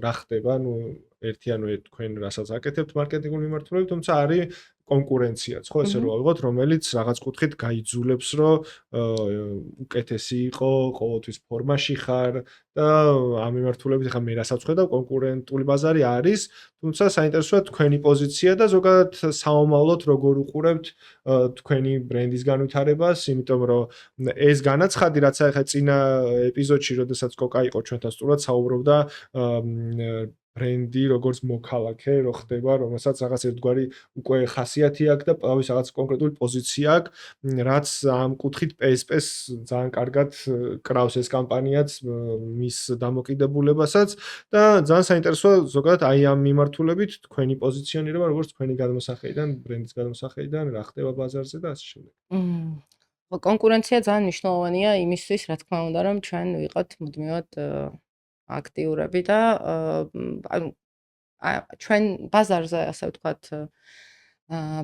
რა ხდება, ну ერთიანო თქვენ რასაც აკეთებთ მარკეტინგულ მიმართულებით, თუმცა არის კონკურენციაც, ხო, ესე რომ ავიღოთ, რომელიც რაღაც კუთხით გაიძულებს, რომ უკეთესი იყო, ყოველთვის ფორმაში ხარ და ამ მიმართულებით ხა მე რასაც ხედავ, კონკურენტული ბაზარი არის, თუმცა საინტერესოა თქვენი პოზიცია და ზოგადად საომავლოდ როგორ უყურებთ თქვენი ბრენდის განვითარებას, იმიტომ რომ ეს განაცხადი, რაც ახლა წინა ეპიზოდში, როდესაც კოკა იყო ჩვენთან სტუმრად, საუბრობდა ბრენდი როგორც მოქალაქე რო ხდება, რომელსაც რაღაც ერთგვარი უკვე ხასიათი აქვს და პავის რაღაც კონკრეტული პოზიცია აქვს, რაც ამ კუთხით PSP-ს ძალიან კარგად კრავს ეს კამპანიაც მის დამოკიდებულებასაც და ძალიან საინტერესოა ზოგადად აი ამ მიმართულებით თქვენი პოზიციონირება, როგორც თქვენი გადმოსახედიდან, ბრენდის გადმოსახედიდან, რა ხდება ბაზარზე და ასე შემდეგ. კონკურენცია ძალიან მნიშვნელოვანია იმისთვის, რა თქმა უნდა, რომ ჩვენ ვიყოთ მუდმივად აქტიურები და ანუ ჩვენ ბაზარზე, ასე ვთქვათ,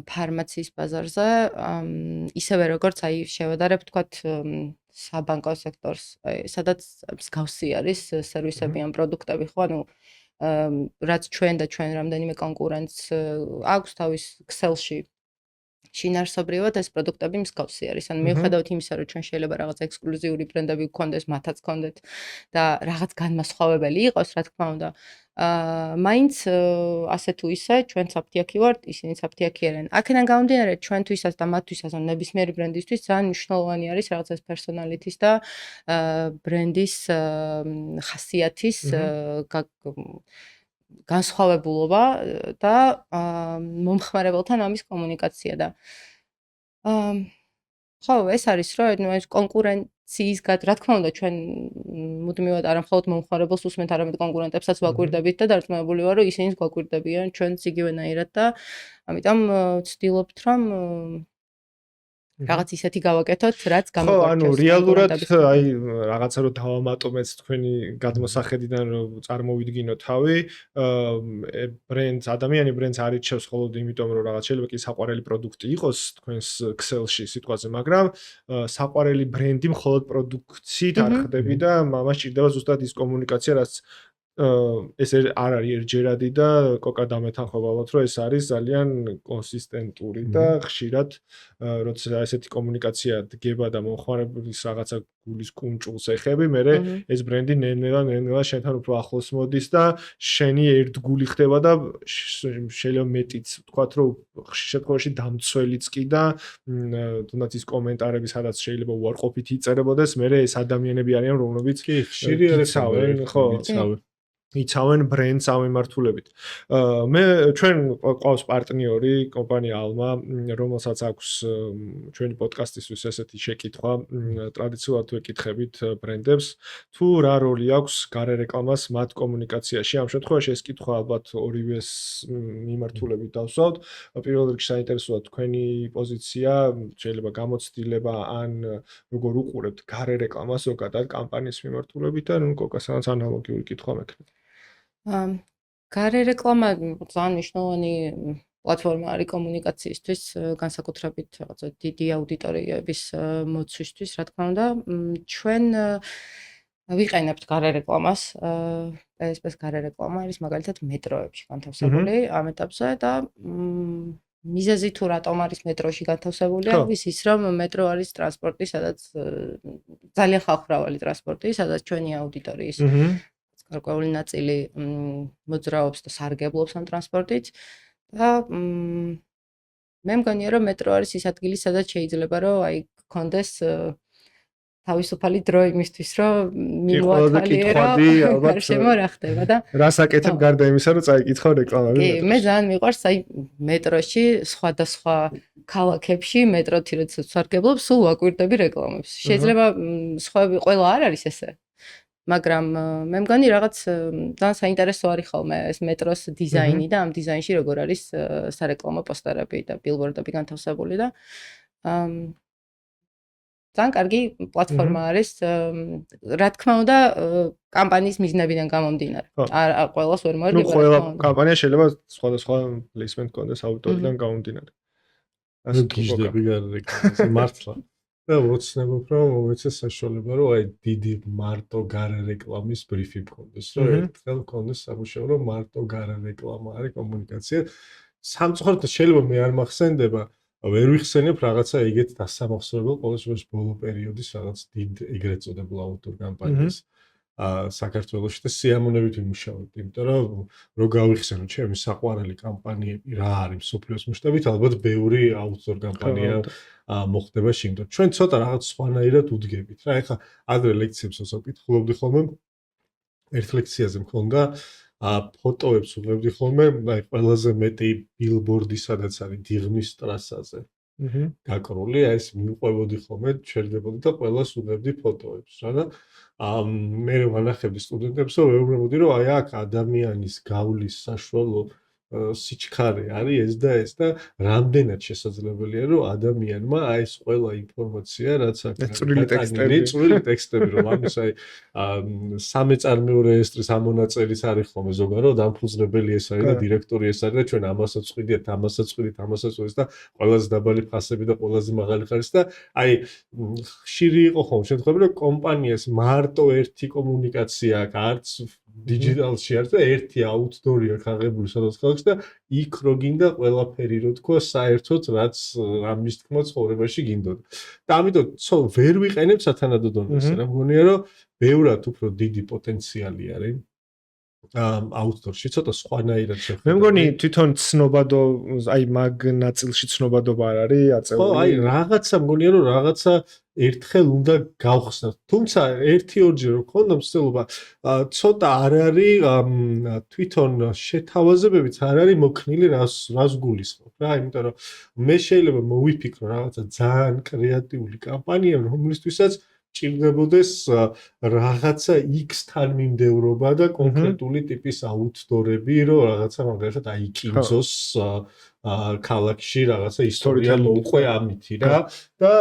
ფარმაციის ბაზარზე, ისევე როგორც აი შევადარებთ, ვთქვათ, საბანკო სექტორს, სადაც მსგავსი არის სერვისები ან პროდუქტები, ხო, ანუ რაც ჩვენ და ჩვენ რამდენიმე კონკურენტს აქვს თავის Excel-ში შინაარსობრივად ეს პროდუქტები მსგავსი არის. ანუ მიუხედავად იმისა, რომ ჩვენ შეიძლება რაღაც ექსკლუზიური ბრენდები გქონდეს, მათაც გქონდეთ და რაღაც განმასხვავებელი იყოს, რა თქმა უნდა, მაინც ასე თუ ისე ჩვენ საფთიაქი ვართ, ისინი საფთიაქი არიან. აქედან გამომდინარე, ჩვენთვისაც და მათთვისაც, ანუ ნებისმიერი ბრენდისთვის ძალიან მნიშვნელოვანი არის რაღაც ეს პერსონალიტის და ბრენდის ხასიათის განსხვავებულობა და მომხმარებელთან ამის კომუნიკაცია და ხო, ეს არის რომ ეს კონკურენციის რა თქმა უნდა ჩვენ მუდმივად არა მხოლოდ მომხმარებელს უსმენთ, არამედ კონკურენტებსაც ვაკვირდებით და დარწმუნებული ვარ, რომ ისინიც გვაკვირდებიან ჩვენც იგივენაირად და ამიტომ ვცდილობთ რომ რაღაც ისეთი გავაკეთოთ, რაც გამოგვარჩევს. ხო, ანუ რეალურად აი რაღაცა რომ დავამატომეთ თქვენი გადმოსახედიდან რომ წარმოვიდგინო თავი, ბრენდს, ადამიანი ბრენდს არ ირჩევს მხოლოდ იმიტომ რომ რაღაც შეიძლება კი საყვარელი პროდუქტი იყოს თქვენს Excel-ში სიტყვაზე, მაგრამ საყვარელი ბრენდი მხოლოდ პროდუქციით არ ხდები და მას ჭირდება ზუსტად ის კომუნიკაცია, რაც ეს არ არის ერთჯერადი და კოკა დამეთანხმება ალბათ რომ ეს არის ძალიან კონსისტენტური და ხშირად როცა ესეთი კომუნიკაცია დგება და მომხმარებლის რაღაცა გულის კუნჭულს ეხები, მე ეს ბრენდი ნელ-ნელა შენთან უფრო ახლოს მოდის და შენი ერთგული ხდება და შეიძლება მეტიც ვთქვათ რომ ხშირ შემთხვევაში დამცველიც კი და თუნდაც ის კომენტარები სადაც შეიძლება უარყოფით იწერებოდეს, მე ეს ადამიანები არიან რომლებიც კი ხშირი არის ხო იცავენ ბრენდს ამ მიმართულებით. მე ჩვენ ყავს პარტნიორი კომპანია Alma, რომელსაც აქვს ჩვენი პოდკასტისთვის ესეთი შეკითხვა, ტრადიციულად თუ ეკითხებით ბრენდებს, თუ რა როლი აქვს გარეკლამას მათ კომუნიკაციაში. ამ შემთხვევაში ეს კითხვა ალბათ ორივეს მიმართულებით დავსვათ. პირველ რიგში საინტერესოა თქვენი პოზიცია, შეიძლება გამოცდილება ან როგორ უყურებთ გარეკლამას ზოგადად კამპანიის მიმართულებით და ნუ კოკასანაც ანალოგიური კითხვა მექნება. გარე რეკლამა ძალიან მნიშვნელოვანი პლატფორმა არის კომუნიკაციისთვის, განსაკუთრებით რაღაცა დიდი აუდიტორიების მოცვისთვის, რა თქმა უნდა. ჩვენ ვიყენებთ გარე რეკლამას. PSP-ს გარე რეკლამა არის მაგალითად მეტროებში განთავსებული ამ ეტაპზე და მიზეზი თუ რატომ არის მეტროში განთავსებული, არის ის, რომ მეტრო არის ტრანსპორტი, სადაც ძალიან ხალხმრავალი ტრანსპორტი, სადაც ჩვენი აუდიტორიის გარკვეული ნაწილი მოძრაობს და სარგებლობს ამ ტრანსპორტით და მე მგონია რომ მეტრო არის ის ადგილი სადაც შეიძლება რომ აი გქონდეს თავისუფალი დრო იმისთვის რომ მივუათვალიერო ალბათ რა ხდება და რას აკეთებ გარდა იმისა რომ წაიკითხო რეკლამები კი მე ძალიან მიყვარს აი მეტროში სხვადასხვა ქალაქებში მეტროთი როდესაც სარგებლობს სულ ვაკვირდები რეკლამებს შეიძლება სხვაები ყველა არ არის ესე მაგრამ მე მგონი რაღაც ძალიან საინტერესო არის ხოლმე ეს მეტროს დიზაინი და ამ დიზაინში როგორ არის სარეკლამო პოსტერები და ბილბორდები განთავსებული და ძალიან კარგი პლატფორმა არის რა თქმა უნდა კამპანიის მიზნებიდან გამომდინარე არ ყველას ვერ მოერგება ნუ ყველა კამპანია შეიძლება სხვადასხვა პლეისმენტ კონდეს აუდიტორიდან გამომდინარე ასე გიჟდები გარეკლამაზე მართლა და ვოცნებობ რომ მომეცეს საშუალება რომ აი დიდი მარტო გარე რეკლამის ბრიფი მქონდეს რომ ერთხელ მქონდეს სამუშაო რომ მარტო გარე რეკლამა არის კომუნიკაცია სამწუხაროდ შეიძლება მე არ მახსენდება ვერ ვიხსენებ რაღაცა ეგეთ დასამახსოვრებელ ყოველ შემთხვევაში ბოლო პერიოდის რაღაც დიდ ეგრეთ წოდებულ აუდიტორ კამპანიას საქართველოში და სიამოვნებით ვიმუშავებთ, იმიტომ რომ რო გავიხსენო ჩემი საყვარელი კამპანიები რა არის მსოფლიოს მასშტაბით, ალბათ ბევრი აუდიტორ კამპანია მოხდება შინდო. ჩვენ ცოტა რაღაც სხვანაირად უდგებით რა. ეხლა ადრე ლექციებს ვსაკითხულობდი ხოლმე. ერთ ლექციაზე მქონდა ფოტოებს უღებდი ხოლმე, აი ყველაზე მეტი ბილბორდი სადაც არის დიღმის ტრასაზე. გაკრული, აი ეს მიყვებოდი ხოლმე, ჩერდებოდი და ყველას უღებდი ფოტოებს რა და მე ვანახებდი სტუდენტებს, რომ ვეუბნებოდი, რომ აი აქ ადამიანის გავლის საშუალო სიჩქარე არის ეს და რამდენად შესაძლებელია, რომ ადამიანმა აი ეს ყველა ინფორმაცია, რაც აქ წვრილი ტექსტები, რომ ამის აი სამეწარმეო რეესტრის ამონაწერიც არის ხოლმე ზოგან, რომ დამფუძნებელი ეს არის და დირექტორი ეს არის და ჩვენ ამასაც ვყიდით, ამასაც და ყველაზე დაბალი ფასები და ყველაზე მაღალი ხარისხი და აი ხშირი იყო ხოლმე შემთხვევები, რომ კომპანიას მარტო ერთი კომუნიკაცია აქვს, არც დიჯიტალში არის და ერთი აუდიტორია აღებული სადაც ქალაქში და იქ რო გინდა ყველაფერი რო თქვა საერთოდ რაც ამის თქმა ცხოვრებაში გინდოდა. და ამიტომ ვერ ვიყენებ სათანადო დონეზე. რა მგონია რომ ბევრად უფრო დიდი პოტენციალი არის აუდიტორში ცოტა სხვანაირად შეხედა. მე მგონი თვითონ ცნობადო აი მაგ ნაწილში ცნობადობა არ არის აწეული. ხო, აი რაღაცა მგონია რომ რაღაცა ერთხელ უნდა გავხსნათ. თუმცა 1-2-ჯერ რო ქონდა მცდელობა, ცოტა არ არის თვითონ შეთავაზებებიც არ არის მოქნილი რას გულისხმობ რა, იმიტომ რომ მე შეიძლება მოვიფიქრო რაღაცა ძალიან კრეატიული კამპანია, რომლისთვისაც ჭირდებოდეს რაღაცა X-თან მიმდევრობა და კონკრეტული ტიპის აუდიტორები, რომ რაღაცა მაგალითად აი კინძოს ქალაქში რაღაცა ისტორია მოუყვე ამითი რა და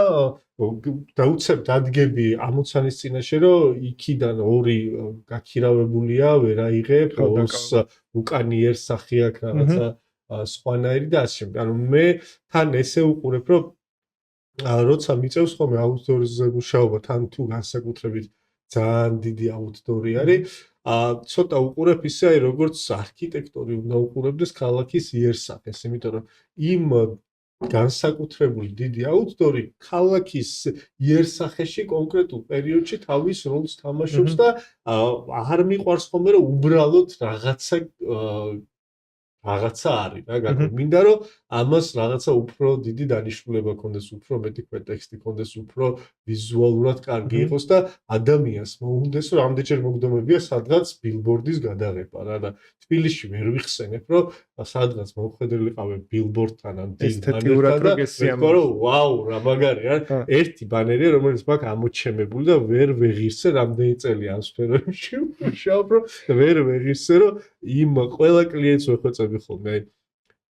დაუცებ დადგები ამოცანის წინაშე რომ იქიდან ორი გაქირავებულია, ვერ აიღებ, უკანიერ სახე აქვს რაღაცა სხვანაირი და ასე შემდეგ. ანუ მე თან ესე უყურებ რომ როცა მიწევს ხოლმე აუდიტორიზე მუშაობა თან თუ განსაკუთრებით ძალიან დიდი აუდიტორი არის ცოტა უყურებ ისე აი როგორც არქიტექტორი უნდა უყურებდეს ქალაქის იერსახეს, იმიტომ რომ იმ განსაკუთრებული დიდი აუდიტორი ქალაქის იერსახეში კონკრეტულ პერიოდში თავის როლს თამაშობს და არ მიყვარს ხოლმე რომ უბრალოდ რაღაცა რაღაცა არის რა გაგო მინდა რომ ამას რაღაცა უფრო დიდი დანიშნულება ქონდეს უფრო მეტი კონტექსტი ქონდეს უფრო ვიზუალურად კარგი იყოს და ადამიანს მოუნდეს რომ ამდენჯერ მოგდომებია სადღაც ბილბორდის გადაღება რა და თბილისში ვერ ვიხსენებ რომ სადღაც მოხვედრილიყავე ბილბორდთან ან ესთეტიურად და მეთქვა რომ ვაუ რა მაგარია ერთი ბანერია რომელიც მაქვს ამოჩემებული და ვერ ვეღირსე რამდენი წელი ამ სფეროში მუშაობ რომ ვერ ვეღირსე რომ იმ ყველა კლიენტს ვეხვეწები ხოლმე აი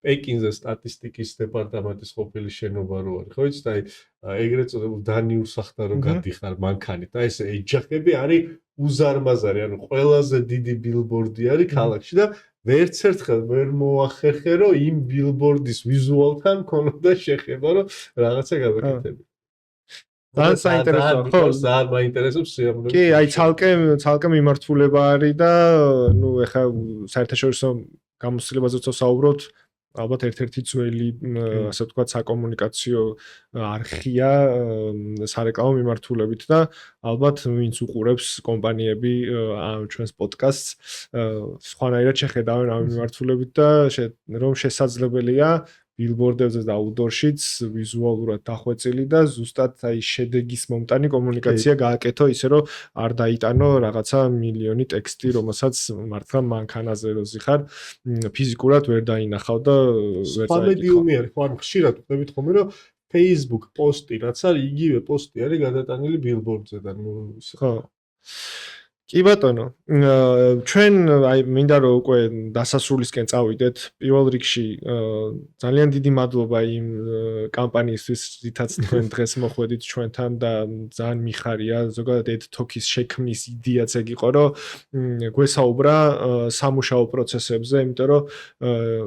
პეკინზე სტატისტიკის დეპარტამენტის ყოფილი შენობა რო არის ხო იცი და აი ეგრეთ წოდებულ დანიურ სახთან რო გადიხარ მანქანით და ეს ეჯახები არის უზარმაზარი ანუ ყველაზე დიდი ბილბორდი არის ქალაქში და ვერც ერთხელ ვერ მოახერხე რომ იმ ბილბორდის ვიზუალთან ქონოდა შეხება რომ რაღაცა გავაკეთები ძალიან საინტერესოა ხო ძალიან მაინტერესებს სიამოვნებით კი აი ცალკე მიმართულება არის და ნუ ეხა საერთაშორისო გამოცდილებაზეც ვსაუბრობთ ალბათ ერთ-ერთი ძველი ასე ვთქვათ საკომუნიკაციო არხია სარეკლამო მიმართულებით და ალბათ ვინც უყურებს კომპანიები ჩვენს პოდკასტს სხვანაირად შეხედავენ ამ მიმართულებით და რომ შესაძლებელია ბილბორდებზე და აუტდორშიც ვიზუალურად დახვეწილი და ზუსტად აი შედეგის მომტანი კომუნიკაცია გააკეთო ისე რომ არ დაიტანო რაღაცა მილიონი ტექსტი რომელსაც მართლა მანქანაზე რო ზიხარ ფიზიკურად ვერ დაინახავ და ვერ სხვა მედიუმი არის ხო ანუ ხშირად ვხვდებით ხოლმე რომ Facebook პოსტი რაც არის იგივე პოსტი არის გადატანილი ბილბორდზე და ნუ ხო კი ბატონო ჩვენ აი მინდა რომ უკვე დასასრულისკენ წავიდეთ პირველ რიგში ძალიან დიდი მადლობა იმ კამპანიისთვის რითაც თქვენ დღეს მოხვედით ჩვენთან და ძალიან მიხარია ზოგადად ედთოქის შექმნის იდეაც ეგ იყო რომ გვესაუბრა სამუშაო პროცესებზე იმიტომ რომ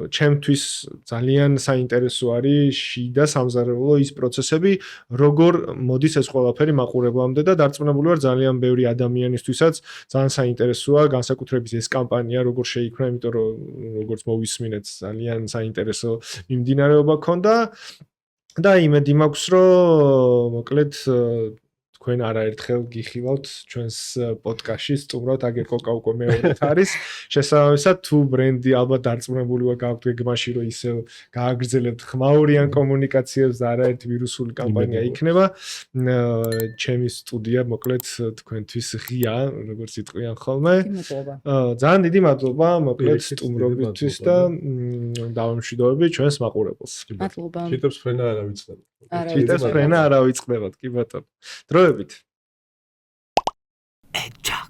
ჩემთვის ძალიან საინტერესო არის შიდა სამზარეულო ის პროცესები როგორ მოდის ეს ყველაფერი მაყურებლამდე და დარწმუნებული ვარ ძალიან ბევრი ადამიანისთვისაც ძალიან საინტერესოა განსაკუთრებით ეს კამპანია როგორ შეიქმნა, იმიტომ რომ როგორც მოვისმინეთ ძალიან საინტერესო მიმდინარეობა ქონდა და იმედი მაქვს რომ მოკლედ თქვენ არაერთხელ გიხილავთ ჩვენს პოდკასტში სტუმრად აგერ კოკა უკვე მეორედ არის შესაბამისად თუ ბრენდი ალბათ დარწმუნებული ვარ გაქვთ გეგმაში რომ ისე გააგრძელებთ ხმაურიან კომუნიკაციებს და არაერთი ვირუსული კამპანია იქნება ჩემი სტუდია მოკლედ თქვენთვის ღია როგორც იტყვიან ხოლმე ძალიან დიდი მადლობა მოკლედ სტუმრობისთვის და დავამშვიდობები ჩვენს მაყურებელს მადლობა შეტებს ფრენა არ ავიწყდებოდ შეტებს ფრენა არ ავიწყდებოდ კი ბატონო დროებით ეჯახ